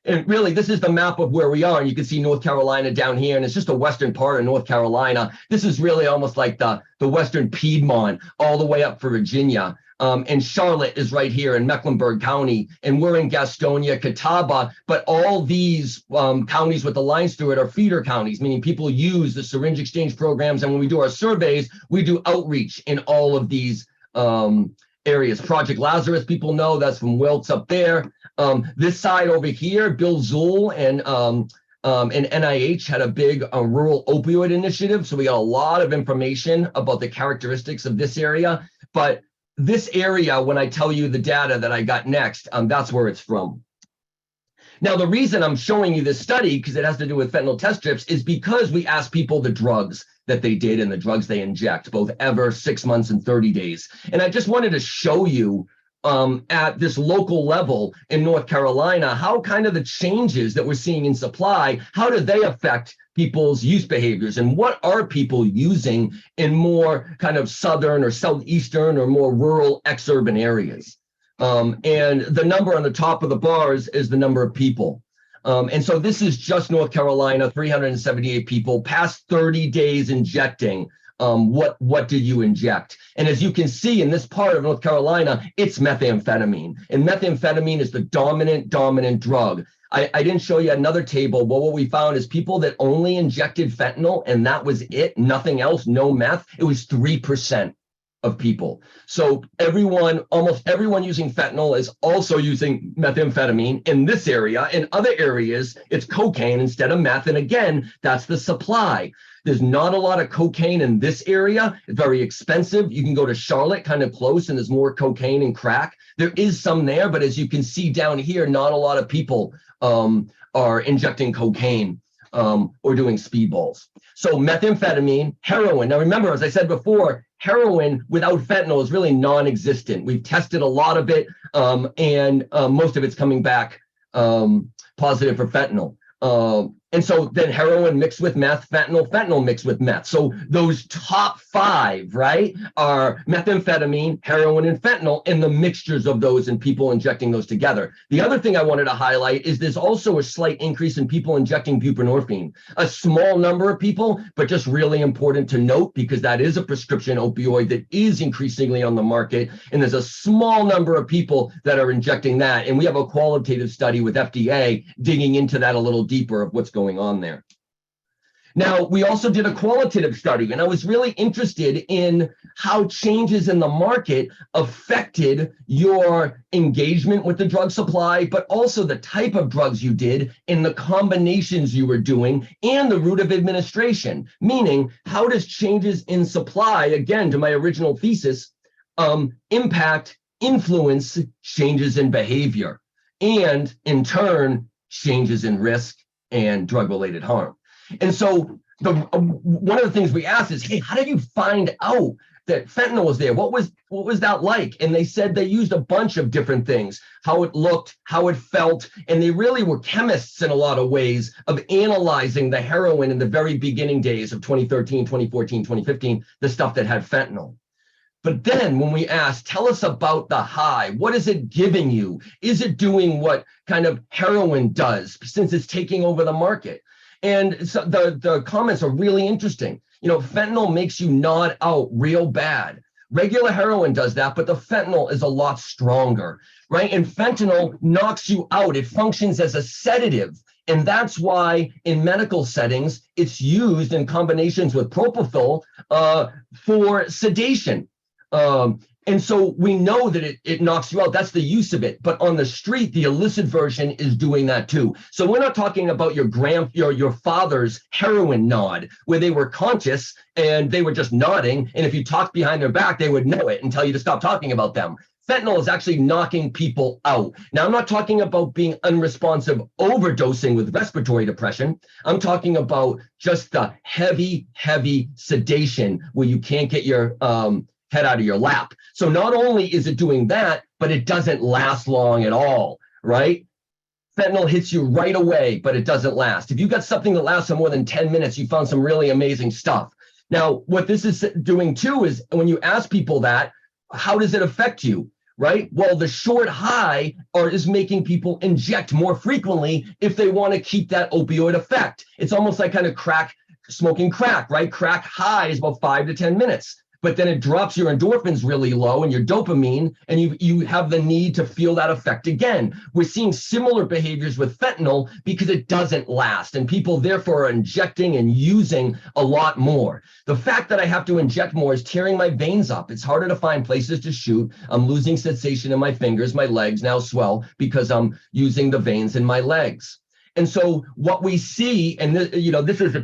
And really, this is the map of where we are. And you can see North Carolina down here, and it's just the western part of North Carolina. This is really almost like the western Piedmont all the way up for Virginia. And Charlotte is right here in Mecklenburg County, and we're in Gastonia, Catawba, but all these counties with the lines through it are feeder counties, meaning people use the syringe exchange programs. And when we do our surveys, we do outreach in all of these areas. Project Lazarus, people know that's from Wilkes up there. This side over here, Bill Zool and NIH had a big rural opioid initiative. So we got a lot of information about the characteristics of this area. But this area, when I tell you the data that I got next, that's where it's from. Now, the reason I'm showing you this study, because it has to do with fentanyl test strips, is because we asked people the drugs that they did and the drugs they inject, both ever, 6 months and 30 days. And I just wanted to show you at this local level in North Carolina, how kind of the changes that we're seeing in supply, how do they affect people's use behaviors, and what are people using in more kind of southern or southeastern or more rural exurban areas. And the number on the top of the bars is the number of people. And so this is just North Carolina, 378 people, past 30 days injecting. What did you inject? And as you can see in this part of North Carolina, it's methamphetamine. And methamphetamine is the dominant drug. I didn't show you another table, but what we found is people that only injected fentanyl and that was it, nothing else, no meth, it was 3% of people. So almost everyone using fentanyl is also using methamphetamine in this area. In other areas, it's cocaine instead of meth. And again, that's the supply. There's not a lot of cocaine in this area. It's very expensive. You can go to Charlotte, kind of close, and there's more cocaine and crack. There is some there, but as you can see down here, not a lot of people are injecting cocaine or doing speedballs. So methamphetamine, heroin. Now remember, as I said before, heroin without fentanyl is really non-existent. We've tested a lot of it, and most of it's coming back positive for fentanyl. And so then heroin mixed with meth, fentanyl mixed with meth. So those top five, right, are methamphetamine, heroin, and fentanyl, and the mixtures of those and people injecting those together. The other thing I wanted to highlight is there's also a slight increase in people injecting buprenorphine. A small number of people, but just really important to note because that is a prescription opioid that is increasingly on the market. And there's a small number of people that are injecting that. And we have a qualitative study with FDA digging into that a little deeper of what's going on there. Now, we also did a qualitative study, and I was really interested in how changes in the market affected your engagement with the drug supply, but also the type of drugs you did and the combinations you were doing and the route of administration. Meaning, how does changes in supply, again, to my original thesis, impact, influence changes in behavior, and in turn, changes in risk and drug-related harm. And so one of the things we asked is, hey, how did you find out that fentanyl was there? What was that like? And they said they used a bunch of different things, how it looked, how it felt, and they really were chemists in a lot of ways of analyzing the heroin in the very beginning days of 2013, 2014, 2015, the stuff that had fentanyl. But then when we asked, tell us about the high, what is it giving you? Is it doing what kind of heroin does since it's taking over the market? And so the comments are really interesting. You know, fentanyl makes you nod out real bad. Regular heroin does that, but the fentanyl is a lot stronger, right? And fentanyl knocks you out. It functions as a sedative. And that's why in medical settings, it's used in combinations with propofol for sedation. And so we know that it knocks you out. That's the use of it. But on the street, the illicit version is doing that too. So we're not talking about your father's heroin nod, where they were conscious and they were just nodding. And if you talked behind their back, they would know it and tell you to stop talking about them. Fentanyl is actually knocking people out. Now, I'm not talking about being unresponsive overdosing with respiratory depression. I'm talking about just the heavy sedation where you can't get your head out of your lap. So not only is it doing that, but it doesn't last long at all, right? Fentanyl hits you right away, but it doesn't last. If you got something that lasts for more than 10 minutes, you found some really amazing stuff. Now, what this is doing too is when you ask people that, how does it affect you, right? Well, the short high is making people inject more frequently if they want to keep that opioid effect. It's almost like kind of smoking crack, right? Crack high is about 5 to 10 minutes. But then it drops your endorphins really low and your dopamine, and you have the need to feel that effect again. We're seeing similar behaviors with fentanyl because it doesn't last, and people therefore are injecting and using a lot more. The fact that I have to inject more is tearing my veins up. It's harder to find places to shoot. I'm losing sensation in my fingers. My legs now swell because I'm using the veins in my legs. And so what we see, and this is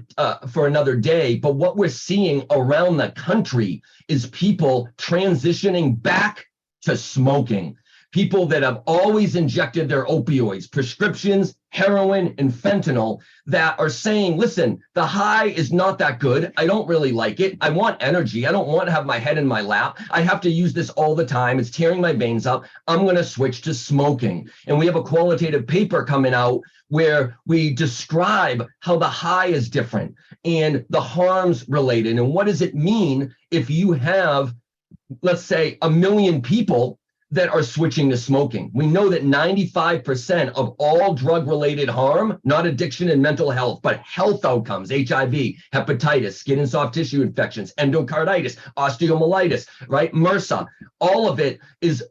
for another day, but what we're seeing around the country is people transitioning back to smoking. People that have always injected their opioids, prescriptions, heroin, and fentanyl that are saying, listen, the high is not that good. I don't really like it. I want energy. I don't want to have my head in my lap. I have to use this all the time. It's tearing my veins up. I'm going to switch to smoking. And we have a qualitative paper coming out where we describe how the high is different and the harms related. And what does it mean if you have, let's say, 1 million people that are switching to smoking? We know that 95% of all drug-related harm, not addiction and mental health, but health outcomes, HIV, hepatitis, skin and soft tissue infections, endocarditis, osteomyelitis, right? MRSA, all of it is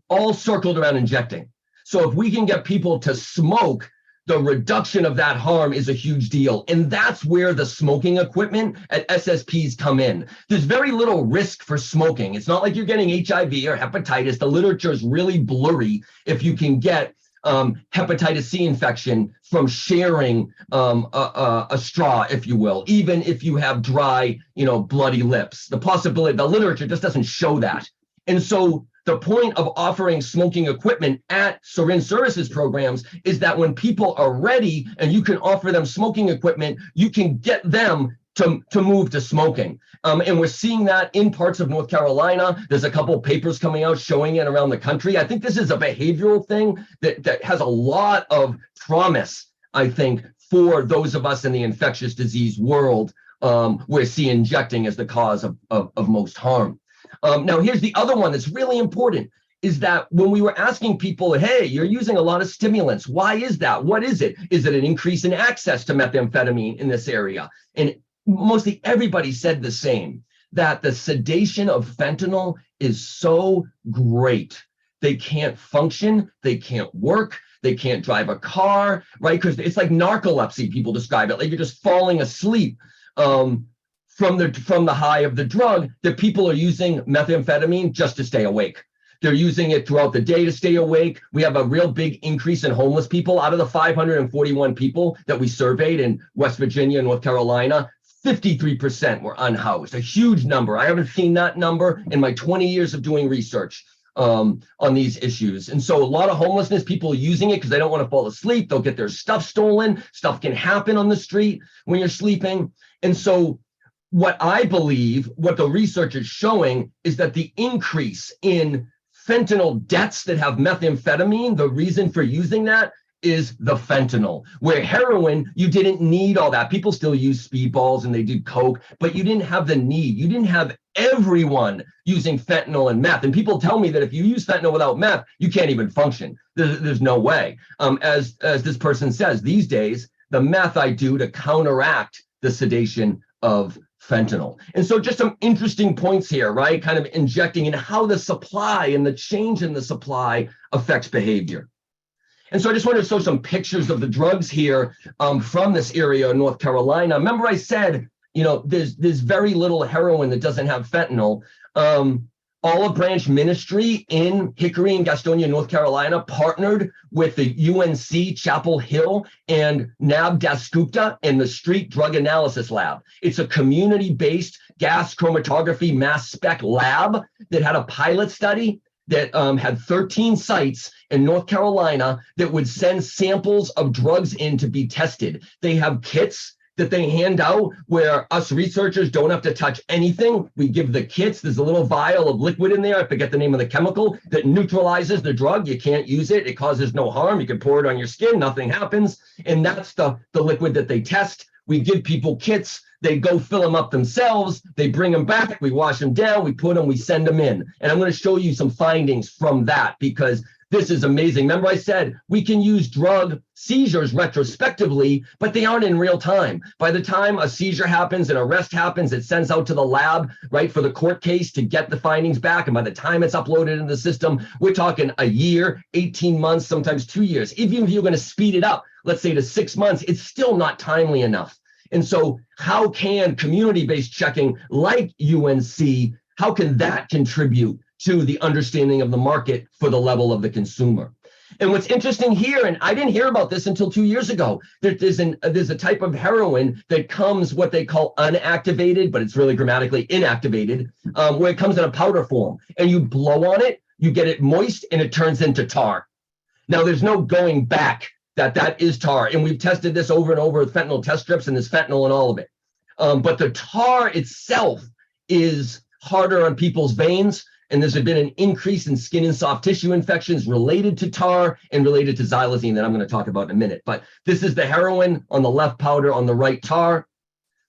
all circled around injecting. So if we can get people to smoke, the reduction of that harm is a huge deal. And that's where the smoking equipment at SSPs come in. There's very little risk for smoking. It's not like you're getting HIV or hepatitis. The literature is really blurry if you can get hepatitis C infection from sharing a straw, if you will, even if you have dry, bloody lips. The literature just doesn't show that. And so the point of offering smoking equipment at syringe services programs is that when people are ready and you can offer them smoking equipment, you can get them to move to smoking. And we're seeing that in parts of North Carolina. There's a couple of papers coming out showing it around the country. I think this is a behavioral thing that has a lot of promise, I think, for those of us in the infectious disease world, where see injecting as the cause of most harm. Now, here's the other one that's really important, is that when we were asking people, hey, you're using a lot of stimulants. Why is that? What is it? Is it an increase in access to methamphetamine in this area? And mostly everybody said the same, that the sedation of fentanyl is so great. They can't function, they can't work, they can't drive a car, right? Because it's like narcolepsy, people describe it, like you're just falling asleep from the high of the drug, that people are using methamphetamine just to stay awake. They're using it throughout the day to stay awake. We have a real big increase in homeless people. Out of the 541 people that we surveyed in West Virginia and North Carolina, 53% were unhoused, a huge number. I haven't seen that number in my 20 years of doing research on these issues. And so a lot of homelessness, people using it because they don't want to fall asleep. They'll get their stuff stolen. Stuff can happen on the street when you're sleeping. And so what I believe, what the research is showing, is that the increase in fentanyl deaths that have methamphetamine, the reason for using that is the fentanyl. Where heroin, you didn't need all that. People still use speedballs and they did coke, but you didn't have the need. You didn't have everyone using fentanyl and meth. And people tell me that if you use fentanyl without meth, you can't even function. There's no way. As this person says, these days, the meth I do to counteract the sedation of fentanyl. And so just some interesting points here, right? Kind of injecting and how the supply and the change in the supply affects behavior. And so I just wanted to show some pictures of the drugs here from this area in North Carolina. Remember I said, you know, there's very little heroin that doesn't have fentanyl. Olive Branch Ministry in Hickory and Gastonia, North Carolina, partnered with the UNC Chapel Hill and NAB Dasgupta and the Street Drug Analysis Lab. It's a community-based gas chromatography mass spec lab that had a pilot study that had 13 sites in North Carolina that would send samples of drugs in to be tested. They have kits that they hand out where us researchers don't have to touch anything. We give the kits. There's a little vial of liquid in there. I forget the name of the chemical that neutralizes the drug. You can't use it. It causes no harm. You can pour it on your skin. Nothing happens. And that's the liquid that they test. We give people kits. They go fill them up themselves. They bring them back. We wash them down. We put them. We send them in. And I'm going to show you some findings from that because this is amazing. Remember I said we can use drug seizures retrospectively, but they aren't in real time. By the time a seizure happens, an arrest happens, it sends out to the lab, right, for the court case to get the findings back. And by the time it's uploaded in the system, we're talking a year, 18 months, sometimes 2 years. Even if you're going to speed it up, let's say to 6 months, it's still not timely enough. And so how can community-based checking like UNC, how can that contribute to the understanding of the market for the level of the consumer? And what's interesting here, and I didn't hear about this until 2 years ago, there's a type of heroin that comes what they call unactivated, but it's really grammatically inactivated, where it comes in a powder form. And you blow on it, you get it moist, and it turns into tar. Now, there's no going back that is tar. And we've tested this over and over with fentanyl test strips, and there's fentanyl in all of it. But the tar itself is harder on people's veins. And there's been an increase in skin and soft tissue infections related to tar and related to xylazine that I'm going to talk about in a minute. But this is the heroin on the left, powder on the right, tar.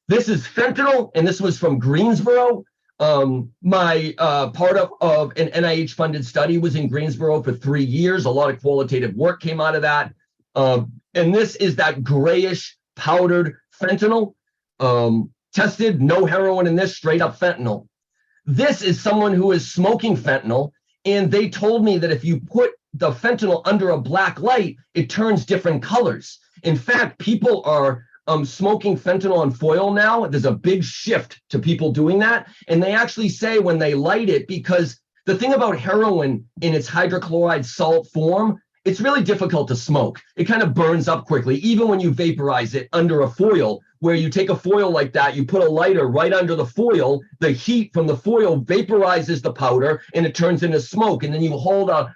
This is fentanyl, and this was from Greensboro. My part of an NIH-funded study was in Greensboro for 3 years. A lot of qualitative work came out of that. And this is that grayish powdered fentanyl. Tested, no heroin in this, straight up fentanyl. This is someone who is smoking fentanyl, and they told me that if you put the fentanyl under a black light, it turns different colors. In fact, people are smoking fentanyl on foil now. There's a big shift to people doing that. And they actually say when they light it, because the thing about heroin in its hydrochloride salt form, it's really difficult to smoke. It kind of burns up quickly, even when you vaporize it under a foil, where you take a foil like that, you put a lighter right under the foil, the heat from the foil vaporizes the powder and it turns into smoke. And then you hold a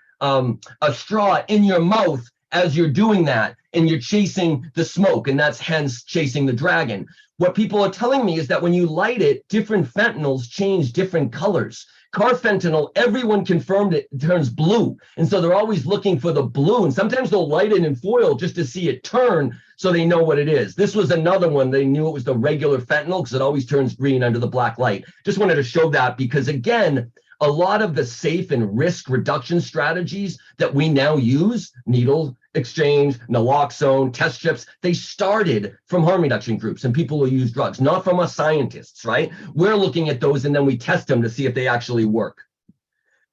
straw in your mouth as you're doing that, and you're chasing the smoke, and that's hence chasing the dragon. What people are telling me is that when you light it, different fentanyls change different colors. Carfentanil, everyone confirmed it turns blue. And so they're always looking for the blue. And sometimes they'll light it in foil just to see it turn so they know what it is. This was another one. They knew it was the regular fentanyl because it always turns green under the black light. Just wanted to show that because, again, a lot of the safe and risk reduction strategies that we now use, needle exchange, naloxone, test strips, they started from harm reduction groups and people who use drugs, not from us scientists, right? We're looking at those and then we test them to see if they actually work.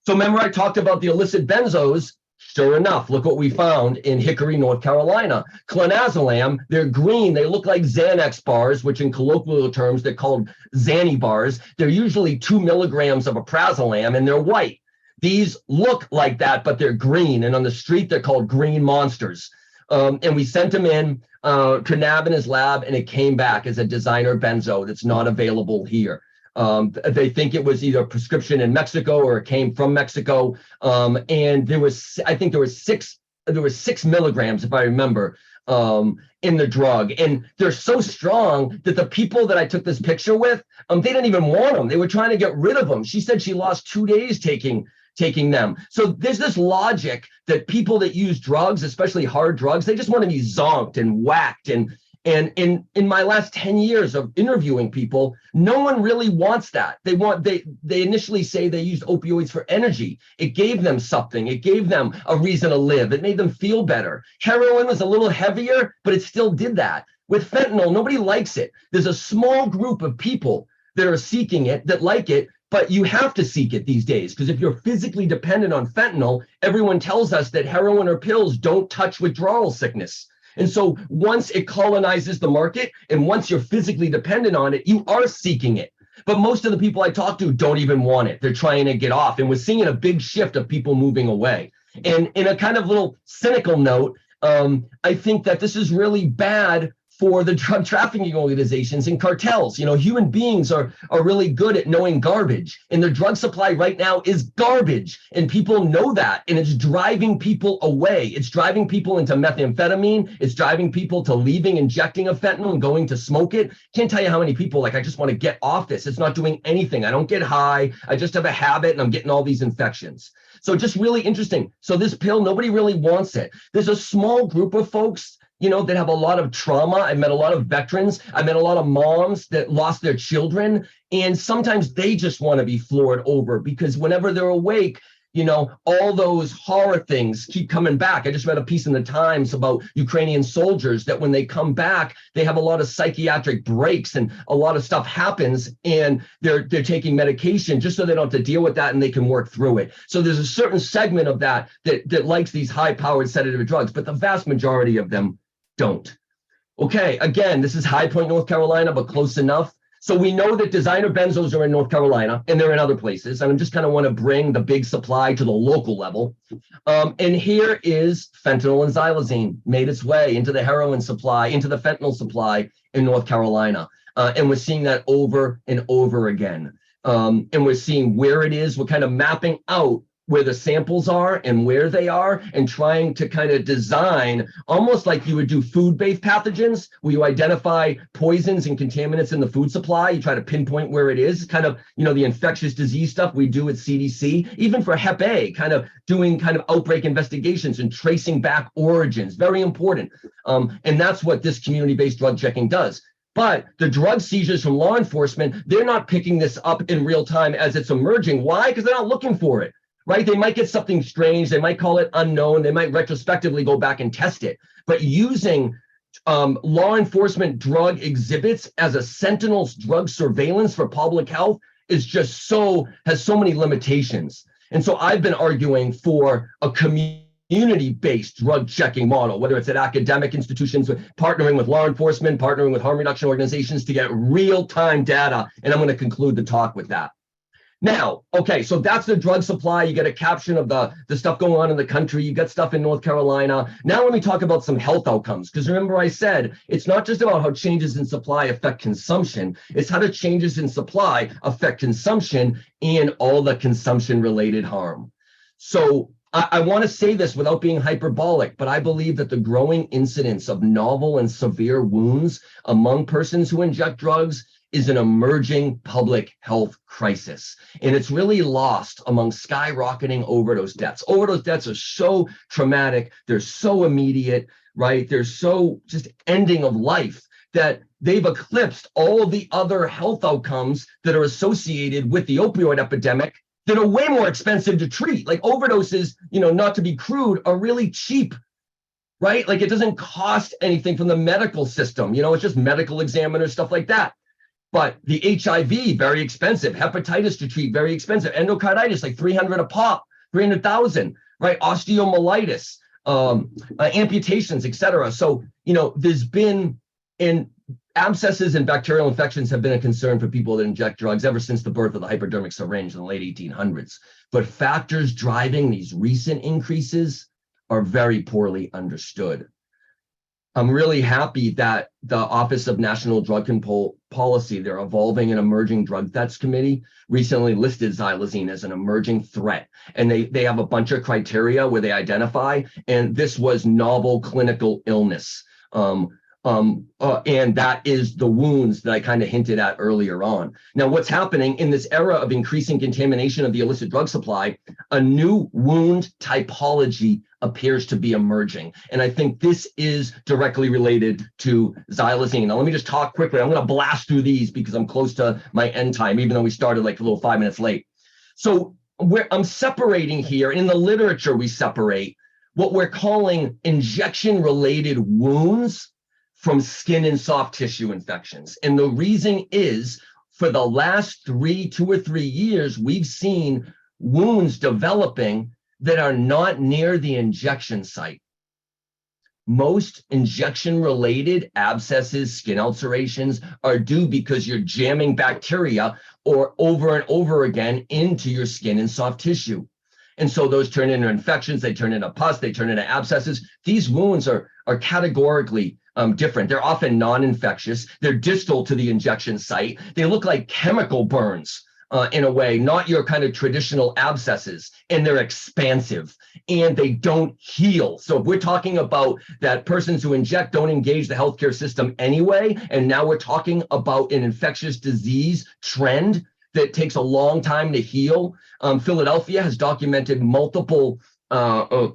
So remember I talked about the illicit benzos. Sure enough, look what we found in Hickory, North Carolina. Clonazepam, they're green. They look like Xanax bars, which in colloquial terms, they're called Xanny bars. They're usually 2 milligrams of aprazolam and they're white. These look like that, but they're green. And on the street, they're called green monsters. And we sent them in to NAB in his lab, and it came back as a designer benzo that's not available here. They think it was either a prescription in Mexico or it came from Mexico. And there was, I think there was 6 milligrams, if I remember, in the drug. And they're so strong that the people that I took this picture with, they didn't even want them. They were trying to get rid of them. She said she lost 2 days taking them. So there's this logic that people that use drugs, especially hard drugs, they just want to be zonked and whacked. And in my last 10 years of interviewing people, no one really wants that. They initially say they used opioids for energy. It gave them something. It gave them a reason to live. It made them feel better. Heroin was a little heavier, but it still did that. With fentanyl, nobody likes it. There's a small group of people that are seeking it, that like it, but you have to seek it these days because if you're physically dependent on fentanyl, everyone tells us that heroin or pills don't touch withdrawal sickness. And so once it colonizes the market and once you're physically dependent on it, you are seeking it. But most of the people I talk to don't even want it. They're trying to get off. And we're seeing a big shift of people moving away. And in a kind of little cynical note, I think that this is really bad for the drug trafficking organizations and cartels. You know, human beings are really good at knowing garbage, and the drug supply right now is garbage, and people know that, and it's driving people away. It's driving people into methamphetamine. It's driving people to leaving injecting a fentanyl and going to smoke it. Can't tell you how many people like, I just want to get off this. It's not doing anything. I don't get high. I just have a habit and I'm getting all these infections. So just really interesting. So this pill, nobody really wants it. There's a small group of folks, you know, that have a lot of trauma. I met a lot of veterans. I met a lot of moms that lost their children. And sometimes they just want to be floored over because whenever they're awake, you know, all those horror things keep coming back. I just read a piece in the Times about Ukrainian soldiers that when they come back, they have a lot of psychiatric breaks and a lot of stuff happens and they're taking medication just so they don't have to deal with that and they can work through it. So there's a certain segment of that likes these high-powered sedative drugs, but the vast majority of them don't. Okay, again, this is High Point, North Carolina, but close enough. So we know that designer benzos are in North Carolina and they're in other places. And I just kind of want to bring the big supply to the local level. And here is fentanyl and xylazine made its way into the heroin supply, into the fentanyl supply in North Carolina. And we're seeing that over and over again. And we're seeing where it is. We're kind of mapping out where the samples are and where they are and trying to kind of design almost like you would do food-based pathogens where you identify poisons and contaminants in the food supply. You try to pinpoint where it is, kind of, you know, the infectious disease stuff we do at CDC, even for Hep A, kind of doing kind of outbreak investigations and tracing back origins, very important. And that's what this community-based drug checking does. But the drug seizures from law enforcement, they're not picking this up in real time as it's emerging. Why? Because they're not looking for it. Right? They might get something strange. They might call it unknown. They might retrospectively go back and test it. But using law enforcement drug exhibits as a sentinel drug surveillance for public health is just has so many limitations. And so I've been arguing for a community-based drug checking model, whether it's at academic institutions, partnering with law enforcement, partnering with harm reduction organizations to get real-time data. And I'm going to conclude the talk with that. Now, okay, so that's the drug supply. You get a caption of the stuff going on in the country. You got stuff in North Carolina. Now let me talk about some health outcomes. Because remember I said, it's not just about how changes in supply affect consumption. It's how the changes in supply affect consumption and all the consumption-related harm. So I want to say this without being hyperbolic, but I believe that the growing incidence of novel and severe wounds among persons who inject drugs is an emerging public health crisis. And it's really lost among skyrocketing overdose deaths. Overdose deaths are so traumatic. They're so immediate. right? They're so just ending of life that they've eclipsed all of the other health outcomes that are associated with the opioid epidemic that are way more expensive to treat. Like overdoses, not to be crude, are really cheap, right? Like it doesn't cost anything from the medical system. It's just medical examiners, stuff like that. But the HIV, very expensive. Hepatitis to treat, very expensive. Endocarditis, like 300 a pop, 300,000, right? Osteomyelitis, amputations, et cetera. So, there's been, in abscesses and bacterial infections have been a concern for people that inject drugs ever since the birth of the hypodermic syringe in the late 1800s. But factors driving these recent increases are very poorly understood. I'm really happy that the Office of National Drug Control Policy, their Evolving and Emerging Drug Threats Committee, recently listed xylazine as an emerging threat. And they have a bunch of criteria where they identify, and this was novel clinical illness. And that is the wounds that I kind of hinted at earlier on. Now, what's happening in this era of increasing contamination of the illicit drug supply, a new wound typology appears to be emerging. And I think this is directly related to xylazine. Now, let me just talk quickly. I'm going to blast through these because I'm close to my end time, even though we started like a little 5 minutes late. So I'm separating here. In the literature, we separate what we're calling injection-related wounds from skin and soft tissue infections. And the reason is, for the last 2 or 3 years, we've seen wounds developing that are not near the injection site. Most injection-related abscesses, skin ulcerations are due because you're jamming bacteria or over and over again into your skin and soft tissue. And so those turn into infections, they turn into pus, they turn into abscesses. These wounds are categorically different. They're often non-infectious. They're distal to the injection site. They look like chemical burns in a way, not your kind of traditional abscesses, and they're expansive and they don't heal. So if we're talking about that persons who inject don't engage the healthcare system anyway, and now we're talking about an infectious disease trend that takes a long time to heal. Philadelphia has documented multiple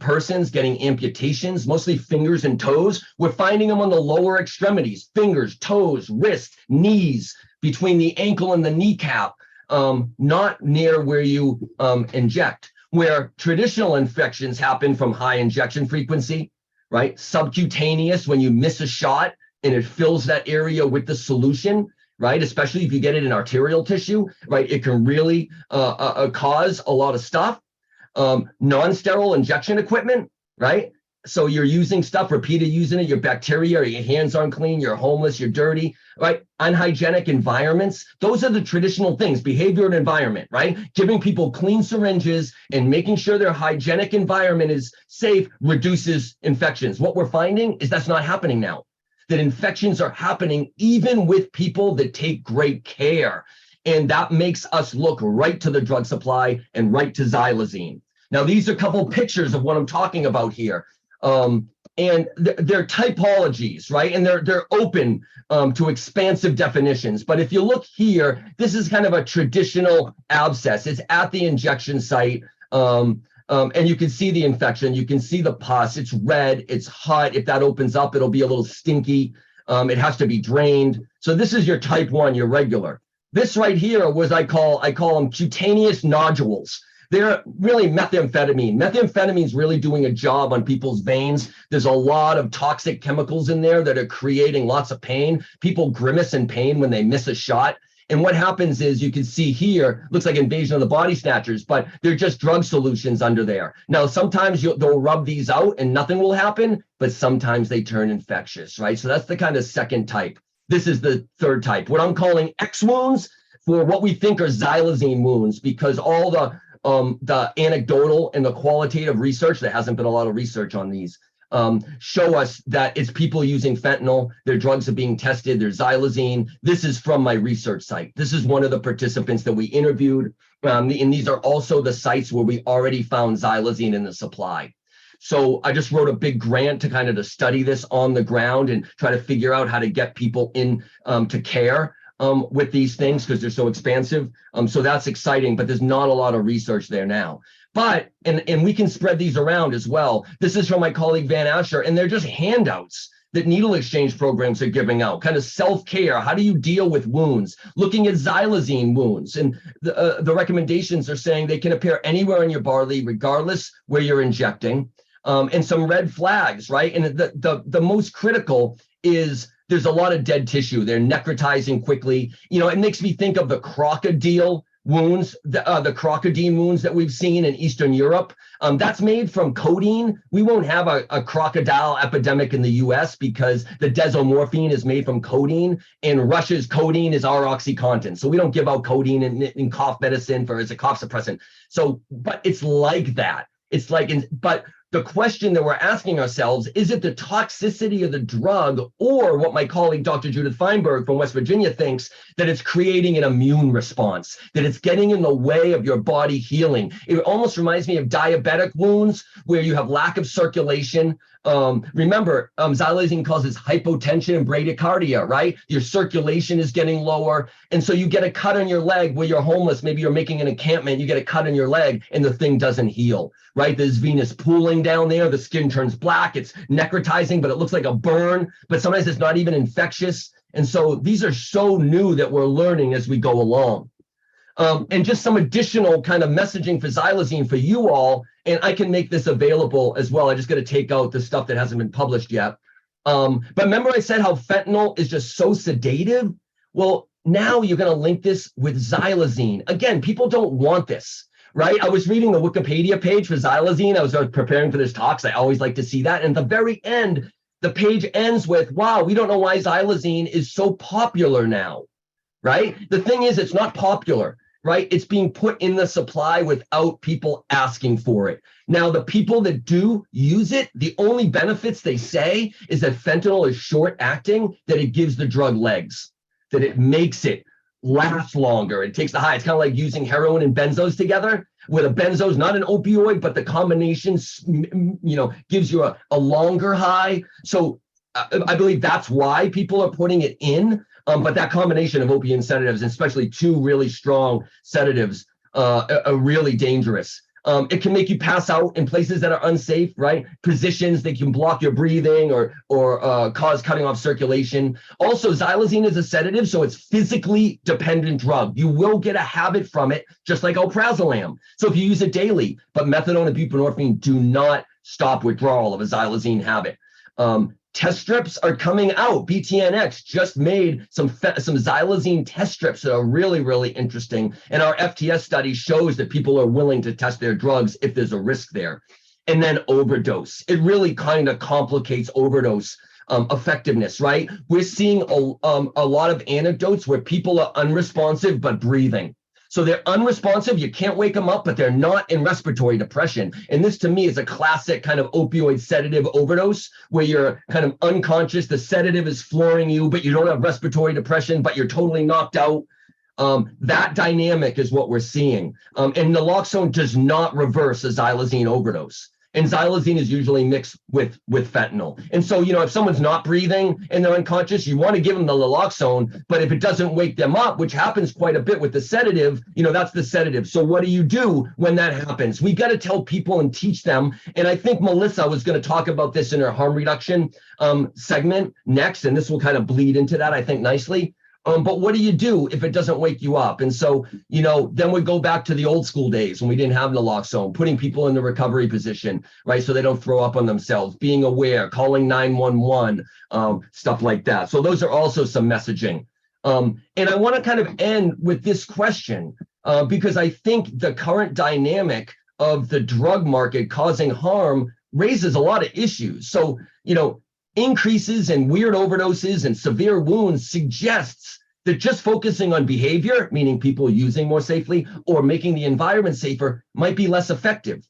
persons getting amputations, mostly fingers and toes. We're finding them on the lower extremities, fingers, toes, wrists, knees, between the ankle and the kneecap, not near where you inject. Where traditional infections happen from high injection frequency, right? Subcutaneous, when you miss a shot and it fills that area with the solution, right? Especially if you get it in arterial tissue, right? It can really cause a lot of stuff. Non-sterile injection equipment, right? So you're using stuff, repeated using it, your bacteria, or your hands aren't clean, you're homeless, you're dirty, right? Unhygienic environments. Those are the traditional things, behavior and environment, right? Giving people clean syringes and making sure their hygienic environment is safe reduces infections. What we're finding is that's not happening now. That infections are happening even with people that take great care. And that makes us look right to the drug supply and right to xylazine. Now, these are a couple pictures of what I'm talking about here. And they're typologies, right? And they're open to expansive definitions. But if you look here, this is kind of a traditional abscess. It's at the injection site. And you can see the infection. You can see the pus. It's red. It's hot. If that opens up, it'll be a little stinky. It has to be drained. So this is your type 1, your regular. This right here was I call them cutaneous nodules. They're really methamphetamine. Methamphetamine is really doing a job on people's veins. There's a lot of toxic chemicals in there that are creating lots of pain. People grimace in pain when they miss a shot. And what happens is, you can see here, looks like Invasion of the Body Snatchers, but they're just drug solutions under there. Now, sometimes they'll rub these out and nothing will happen, but sometimes they turn infectious, right? So that's the kind of second type. This is the third type, what I'm calling X wounds, for what we think are xylazine wounds, because all the anecdotal and the qualitative research, there hasn't been a lot of research on these, show us that it's people using fentanyl, their drugs are being tested, there's xylazine. This is from my research site. This is one of the participants that we interviewed. And these are also the sites where we already found xylazine in the supply. So I just wrote a big grant to study this on the ground and try to figure out how to get people in to care. with these things because they're so expansive. So that's exciting, but there's not a lot of research there now. But, and we can spread these around as well. This is from my colleague Van Asher, and they're just handouts that needle exchange programs are giving out, kind of self-care. How do you deal with wounds? Looking at xylazine wounds. And the recommendations are saying they can appear anywhere in your body, regardless where you're injecting. And some red flags, right? And the most critical is there's a lot of dead tissue. They're necrotizing quickly. You know, it makes me think of the crocodile wounds, the crocodile wounds that we've seen in Eastern Europe. That's made from codeine. We won't have a crocodile epidemic in the US because the desomorphine is made from codeine, and Russia's codeine is our OxyContin. So we don't give out codeine in cough medicine as a cough suppressant. So, but it's like that. It's like, but the question that we're asking ourselves, is it the toxicity of the drug, or what my colleague, Dr. Judith Feinberg from West Virginia thinks, that it's creating an immune response, that it's getting in the way of your body healing? It almost reminds me of diabetic wounds where you have lack of circulation. Remember, xylazine causes hypotension and bradycardia, right? Your circulation is getting lower. And so you get a cut on your leg where you're homeless. Maybe you're making an encampment, you get a cut on your leg and the thing doesn't heal, right? There's venous pooling down there. The skin turns black. It's necrotizing, but it looks like a burn, but sometimes it's not even infectious. And so these are so new that we're learning as we go along. And just some additional kind of messaging for xylazine for you all. And I can make this available as well. I just got to take out the stuff that hasn't been published yet. But remember I said how fentanyl is just so sedative? Well, now you're going to link this with xylazine. Again, people don't want this, right? I was reading the Wikipedia page for xylazine. I was preparing for this talk, so I always like to see that. And at the very end, the page ends with, wow, we don't know why xylazine is so popular now, right? The thing is, it's not popular, right? It's being put in the supply without people asking for it. Now, the people that do use it, the only benefits they say is that fentanyl is short acting, that it gives the drug legs, that it makes it last longer. It takes the high. It's kind of like using heroin and benzos together, where the benzo is not an opioid, but the combination, you know, gives you a longer high. So I believe that's why people are putting it in. But that combination of opiate and sedatives, especially two really strong sedatives, are really dangerous. It can make you pass out in places that are unsafe, right? Positions that can block your breathing or cause cutting off circulation. Also, xylazine is a sedative, so it's physically dependent drug. You will get a habit from it, just like alprazolam. So if you use it daily, but methadone and buprenorphine do not stop withdrawal of a xylazine habit. Test strips are coming out. BTNX just made some xylazine test strips that are really, really interesting. And our FTS study shows that people are willing to test their drugs if there's a risk there. And then overdose. It really kind of complicates overdose effectiveness, right? We're seeing a lot of anecdotes where people are unresponsive but breathing. So they're unresponsive, you can't wake them up, but they're not in respiratory depression. And this to me is a classic kind of opioid sedative overdose where you're kind of unconscious, the sedative is flooring you, but you don't have respiratory depression, but you're totally knocked out. That dynamic is what we're seeing. And naloxone does not reverse a xylazine overdose. And xylazine is usually mixed with fentanyl. And so, you know, if someone's not breathing and they're unconscious, you want to give them the naloxone, but if it doesn't wake them up, which happens quite a bit with the sedative, you know, that's the sedative. So what do you do when that happens? We got to tell people and teach them. And I think Melissa was going to talk about this in her harm reduction segment next, and this will kind of bleed into that, I think, nicely. But what do you do if it doesn't wake you up? And so, you know, then we go back to the old school days when we didn't have naloxone, putting people in the recovery position, right? So they don't throw up on themselves, being aware, calling 911, stuff like that. So those are also some messaging. And I want to kind of end with this question, because I think the current dynamic of the drug market causing harm raises a lot of issues. So, you know, increases in weird overdoses and severe wounds suggests that just focusing on behavior, meaning people using more safely or making the environment safer, might be less effective,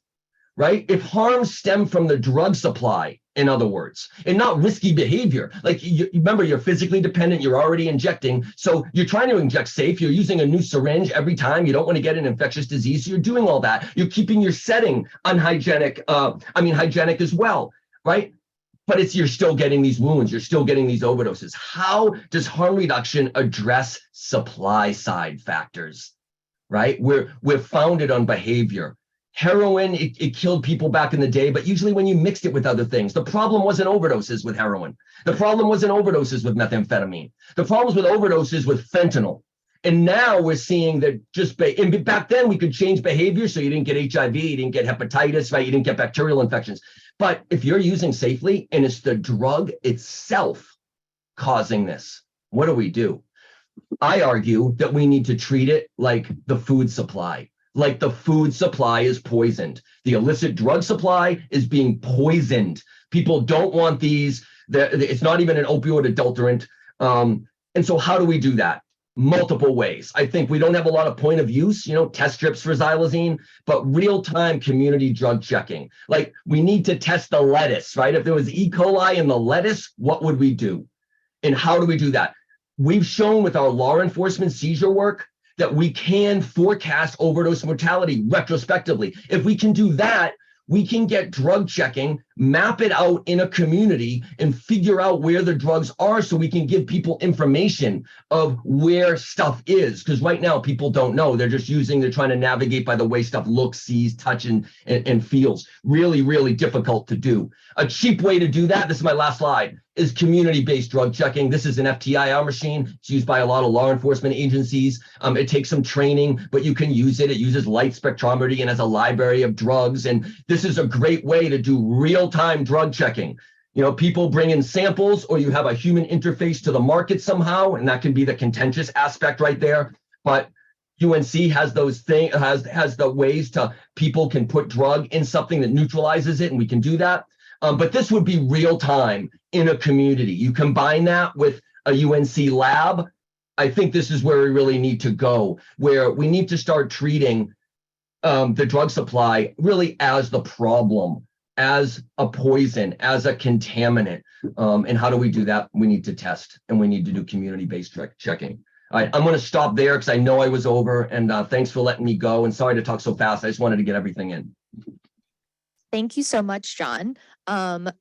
right? If harms stem from the drug supply, in other words, and not risky behavior, like remember, you're physically dependent, you're already injecting, so you're trying to inject safe, you're using a new syringe every time, you don't want to get an infectious disease, so you're doing all that. You're keeping your setting unhygienic, hygienic as well, right? but you're still getting these wounds, you're still getting these overdoses. How does harm reduction address supply side factors, right? We're founded on behavior. Heroin, it killed people back in the day, but usually when you mixed it with other things. The problem wasn't overdoses with heroin. The problem wasn't overdoses with methamphetamine. The problems with overdoses with fentanyl. And now we're seeing that and back then we could change behavior so you didn't get HIV, you didn't get hepatitis, right? You didn't get bacterial infections. But if you're using safely and it's the drug itself causing this, what do? I argue that we need to treat it like the food supply. Like the food supply is poisoned. The illicit drug supply is being poisoned. People don't want these. It's not even an opioid adulterant. And so how do we do that? Multiple ways. I think we don't have a lot of point of use, test strips for xylazine, but real-time community drug checking. Like we need to test the lettuce, right? If there was E. coli in the lettuce, what would we do? And how do we do that? We've shown with our law enforcement seizure work that we can forecast overdose mortality retrospectively. If we can do that, we can get drug checking, map it out in a community, and figure out where the drugs are so we can give people information of where stuff is. Because right now, people don't know. They're trying to navigate by the way stuff looks, sees, touches, and feels. Really, really difficult to do. A cheap way to do that, this is my last slide, is community-based drug checking. This is an FTIR machine. It's used by a lot of law enforcement agencies. It takes some training, but you can use it. It uses light spectrometry and has a library of drugs. And this is a great way to do real-time drug checking. People bring in samples, or you have a human interface to the market somehow, and that can be the contentious aspect right there. But UNC has those things, has the ways people can put drug in something that neutralizes it, and we can do that. But this would be real time in a community. You combine that with a UNC lab. I think this is where we really need to go, where we need to start treating the drug supply really as the problem, as a poison, as a contaminant. And how do we do that? We need to test, and we need to do community-based checking. All right, I'm going to stop there because I know I was over, and thanks for letting me go. And sorry to talk so fast. I just wanted to get everything in. Thank you so much, John.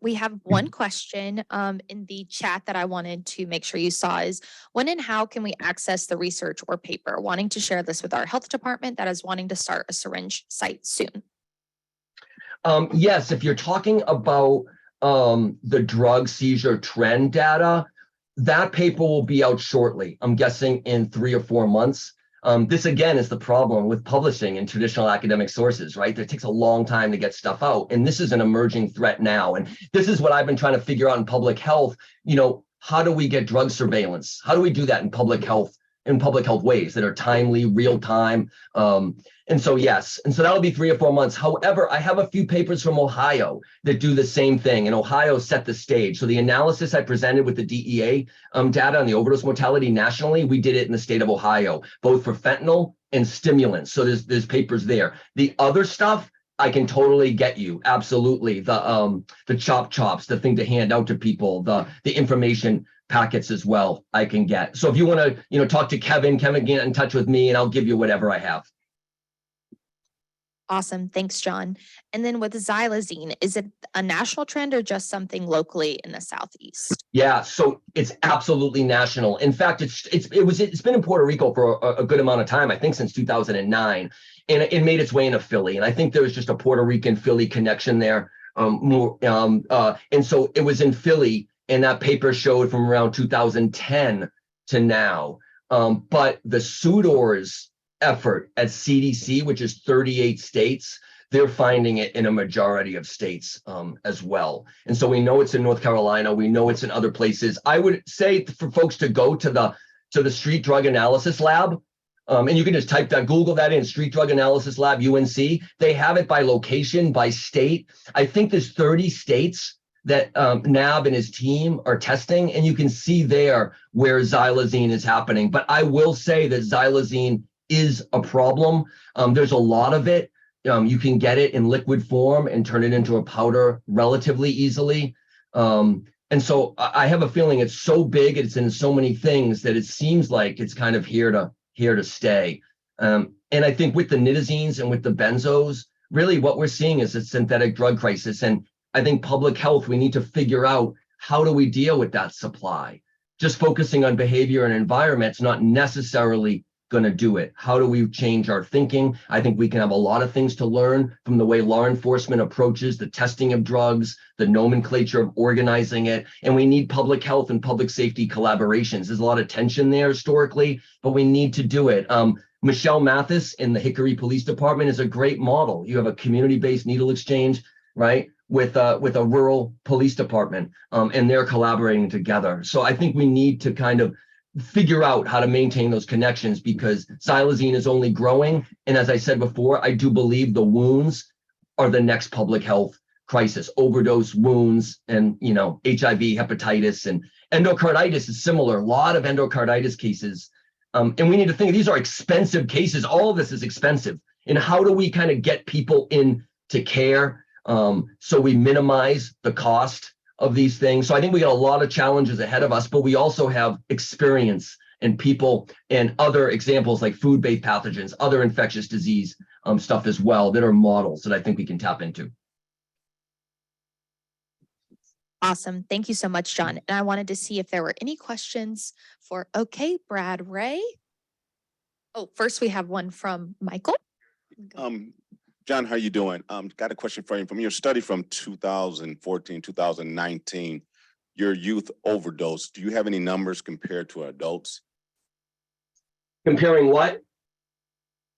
We have one question in the chat that I wanted to make sure you saw is, when and how can we access the research or paper? Wanting to share this with our health department that is wanting to start a syringe site soon. Yes, if you're talking about the drug seizure trend data, that paper will be out shortly. I'm guessing in 3 or 4 months. This, again, is the problem with publishing in traditional academic sources, right? It takes a long time to get stuff out. And this is an emerging threat now. And this is what I've been trying to figure out in public health. How do we get drug surveillance? How do we do that in public health ways that are timely, real time? And so, yes. And so that'll be 3 or 4 months. However, I have a few papers from Ohio that do the same thing. And Ohio set the stage. So the analysis I presented with the DEA data on the overdose mortality nationally, we did it in the state of Ohio, both for fentanyl and stimulants. So there's papers there. The other stuff, I can totally get you. Absolutely. The chops, the thing to hand out to people, the information packets as well, I can get. So if you want to, talk to Kevin, get in touch with me, and I'll give you whatever I have. Awesome. Thanks, John. And then with xylazine, is it a national trend or just something locally in the Southeast? Yeah, so it's absolutely national. In fact, it's been in Puerto Rico for a good amount of time, I think since 2009, and it made its way into Philly. And I think there was just a Puerto Rican Philly connection there. And so it was in Philly, and that paper showed from around 2010 to now. But the SUDOR's effort at CDC, which is 38 states, they're finding it in a majority of states as well. And so we know it's in North Carolina. We know it's in other places. I would say for folks to go to the Street Drug Analysis Lab, and you can just type that, Google that in, Street Drug Analysis Lab, UNC. They have it by location, by state. I think there's 30 states that Nab and his team are testing, and you can see there where xylazine is happening. But I will say that xylazine is a problem. There's a lot of it. You can get it in liquid form and turn it into a powder relatively easily. And so I have a feeling it's so big, it's in so many things that it seems like it's kind of here to stay. And I think with the nitazines and with the benzos, really what we're seeing is a synthetic drug crisis. And I think public health, we need to figure out how do we deal with that supply. Just focusing on behavior and environment's not necessarily going to do it. How do we change our thinking? I think we can have a lot of things to learn from the way law enforcement approaches the testing of drugs, the nomenclature of organizing it, and we need public health and public safety collaborations. There's a lot of tension there historically, but we need to do it. Michelle Mathis in the Hickory Police Department is a great model. You have a community-based needle exchange, right, with a rural police department, and they're collaborating together. So I think we need to kind of figure out how to maintain those connections because xylazine is only growing. And as I said before, I do believe the wounds are the next public health crisis. Overdose, wounds, and HIV, hepatitis, and endocarditis is similar. A lot of endocarditis cases. And we need to think these are expensive cases. All of this is expensive. And how do we kind of get people into care so we minimize the cost of these things? So I think we got a lot of challenges ahead of us, but we also have experience and people and other examples like food-based pathogens, other infectious disease stuff as well that are models that I think we can tap into. Awesome. Thank you so much, John. And I wanted to see if there were any questions for, okay, Brad Ray. Oh, first we have one from Michael. John, how you doing? Got a question for you. From your study from 2014, 2019, your youth overdose, do you have any numbers compared to adults? Comparing what?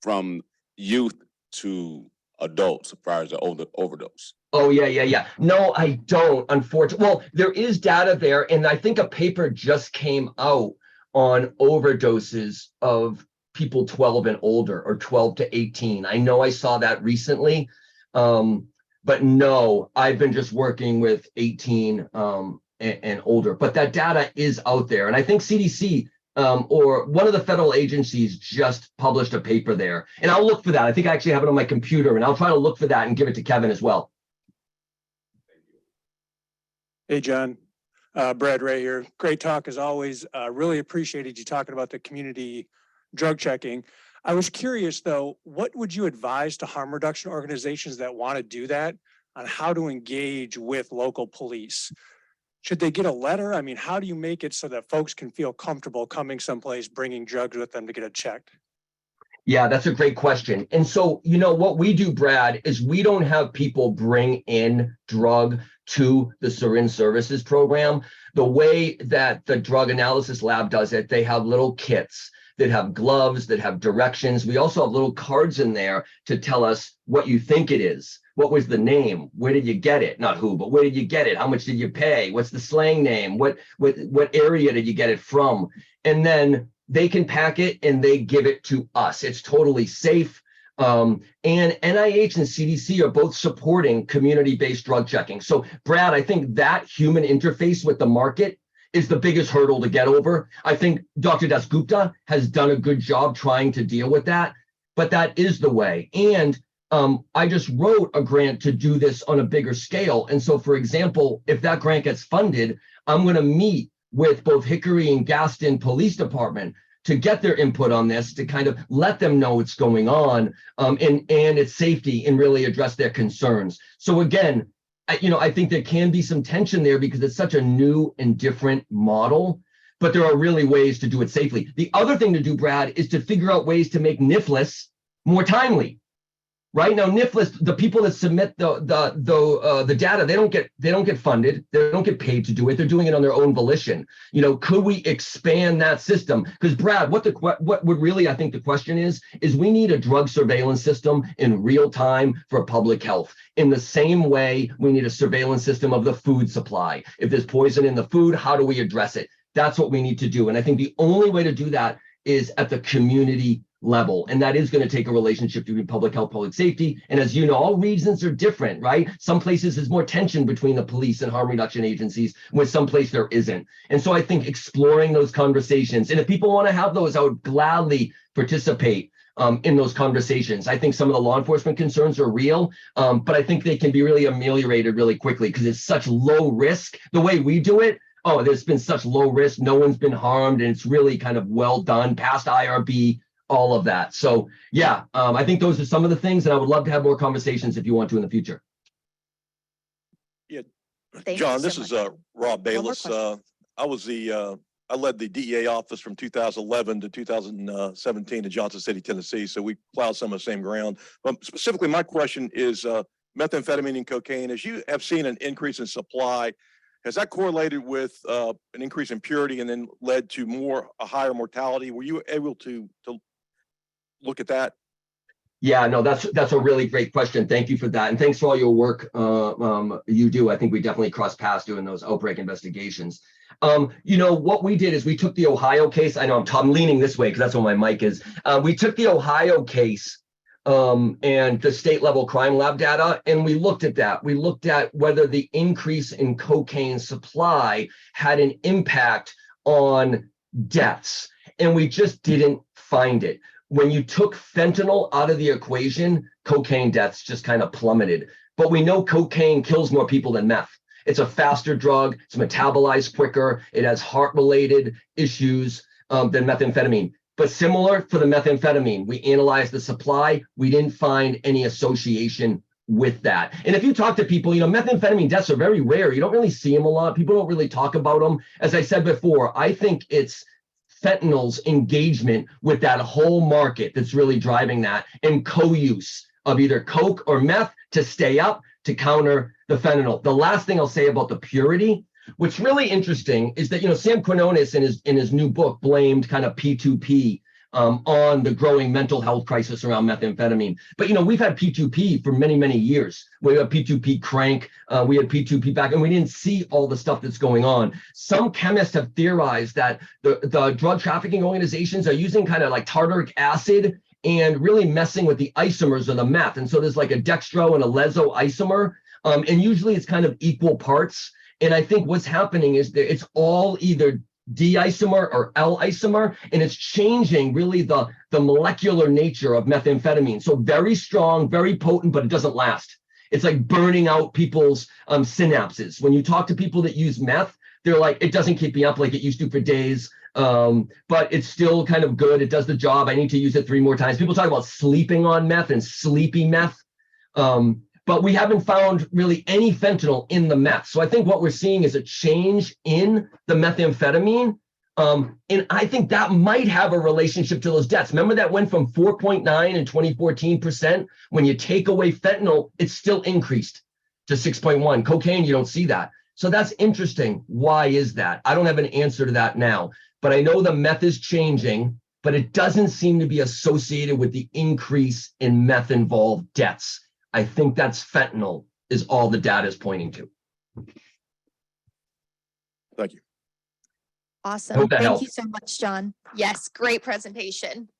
From youth to adults as far as the overdose. Oh, yeah. No, I don't, unfortunately. Well, there is data there, and I think a paper just came out on overdoses of people 12 and older, or 12 to 18. I know I saw that recently, but no, I've been just working with 18 and older. But that data is out there, and I think CDC or one of the federal agencies just published a paper there, and I'll look for that. I think I actually have it on my computer, and I'll try to look for that and give it to Kevin as well. Hey, John. Brad Ray here. Great talk as always. Really appreciated you talking about the community drug checking. I was curious though, what would you advise to harm reduction organizations that want to do that on how to engage with local police? Should they get a letter? I mean, how do you make it so that folks can feel comfortable coming someplace, bringing drugs with them to get it checked? Yeah, that's a great question. And so, what we do, Brad, is we don't have people bring in drug to the syringe services program. The way that the drug analysis lab does it, they have little kits that have gloves, that have directions. We also have little cards in there to tell us what you think it is. What was the name? Where did you get it? Not who, but where did you get it? How much did you pay? What's the slang name? What area did you get it from? And then they can pack it and they give it to us. It's totally safe. And NIH and CDC are both supporting community-based drug checking. So, Brad, I think that human interface with the market is the biggest hurdle to get over. I think Dr. Dasgupta has done a good job trying to deal with that, but that is the way. And I just wrote a grant to do this on a bigger scale. And so, for example, if that grant gets funded, I'm going to meet with both Hickory and Gaston Police Department to get their input on this, to kind of let them know what's going on and its safety and really address their concerns. So again, I think there can be some tension there because it's such a new and different model, but there are really ways to do it safely. The other thing to do, Brad, is to figure out ways to make NIFLS more timely. Right now, NIFLS, the people that submit the data, they don't get funded, they don't get paid to do it. They're doing it on their own volition. Could we expand that system? Because Brad, what would really, I think the question is we need a drug surveillance system in real time for public health. In the same way, we need a surveillance system of the food supply. If there's poison in the food, how do we address it? That's what we need to do. And I think the only way to do that is at the community level. And that is going to take a relationship between public health, public safety. And as you know, all regions are different, right? Some places there's more tension between the police and harm reduction agencies, with some place there isn't. And so I think exploring those conversations, and if people want to have those, I would gladly participate in those conversations. I think some of the law enforcement concerns are real, but I think they can be really ameliorated really quickly because it's such low risk. The way we do it, there's been such low risk, no one's been harmed, and it's really kind of well done, past IRB, all of that. So yeah, I think those are some of the things, and I would love to have more conversations if you want to in the future. Thank John, you this so is much. Rob Bayless. question. I led the DEA office from 2011 to 2017 in Johnson City, Tennessee. So we plowed some of the same ground. But specifically, my question is methamphetamine and cocaine. As you have seen an increase in supply, has that correlated with an increase in purity and then led to a higher mortality? Were you able to look at that? Yeah, no, that's a really great question. Thank you for that. And thanks for all your work you do. I think we definitely cross paths doing those outbreak investigations. What we did is we took the Ohio case. I know I'm leaning this way because that's where my mic is. We took the Ohio case and the state level crime lab data, and we looked at that. We looked at whether the increase in cocaine supply had an impact on deaths, and we just didn't find it. When you took fentanyl out of the equation, cocaine deaths just kind of plummeted. But we know cocaine kills more people than meth. It's a faster drug, it's metabolized quicker, it has heart-related issues than methamphetamine. But similar for the methamphetamine, we analyzed the supply, we didn't find any association with that. And if you talk to people, methamphetamine deaths are very rare. You don't really see them a lot. People don't really talk about them. As I said before, I think it's fentanyl's engagement with that whole market that's really driving that, and co-use of either coke or meth to stay up to counter the fentanyl. The last thing I'll say about the purity, what's really interesting is that Sam Quinones in his new book blamed kind of P2P on the growing mental health crisis around methamphetamine. But we've had P2P for many, many years. We had P2P crank, we had P2P back, and we didn't see all the stuff that's going on. Some chemists have theorized that the drug trafficking organizations are using kind of like tartaric acid and really messing with the isomers of the meth. And so there's like a dextro and a leso isomer, and usually it's kind of equal parts. And I think what's happening is that it's all either D-isomer or L-isomer, and it's changing really the molecular nature of methamphetamine. So very strong, very potent, but it doesn't last. It's like burning out people's synapses. When you talk to people that use meth, they're like, it doesn't keep me up like it used to for days, but it's still kind of good. It does the job. I need to use it 3 more times. People talk about sleeping on meth and sleepy meth. But we haven't found really any fentanyl in the meth. So I think what we're seeing is a change in the methamphetamine. And I think that might have a relationship to those deaths. Remember that went from 4.9 in 2014%. When you take away fentanyl, it's still increased to 6.1. Cocaine, you don't see that. So that's interesting. Why is that? I don't have an answer to that now, but I know the meth is changing, but it doesn't seem to be associated with the increase in meth involved deaths. I think that's fentanyl is all the data is pointing to. Thank you. Awesome. Hope that Thank helped. you so much, John. Yes, great presentation.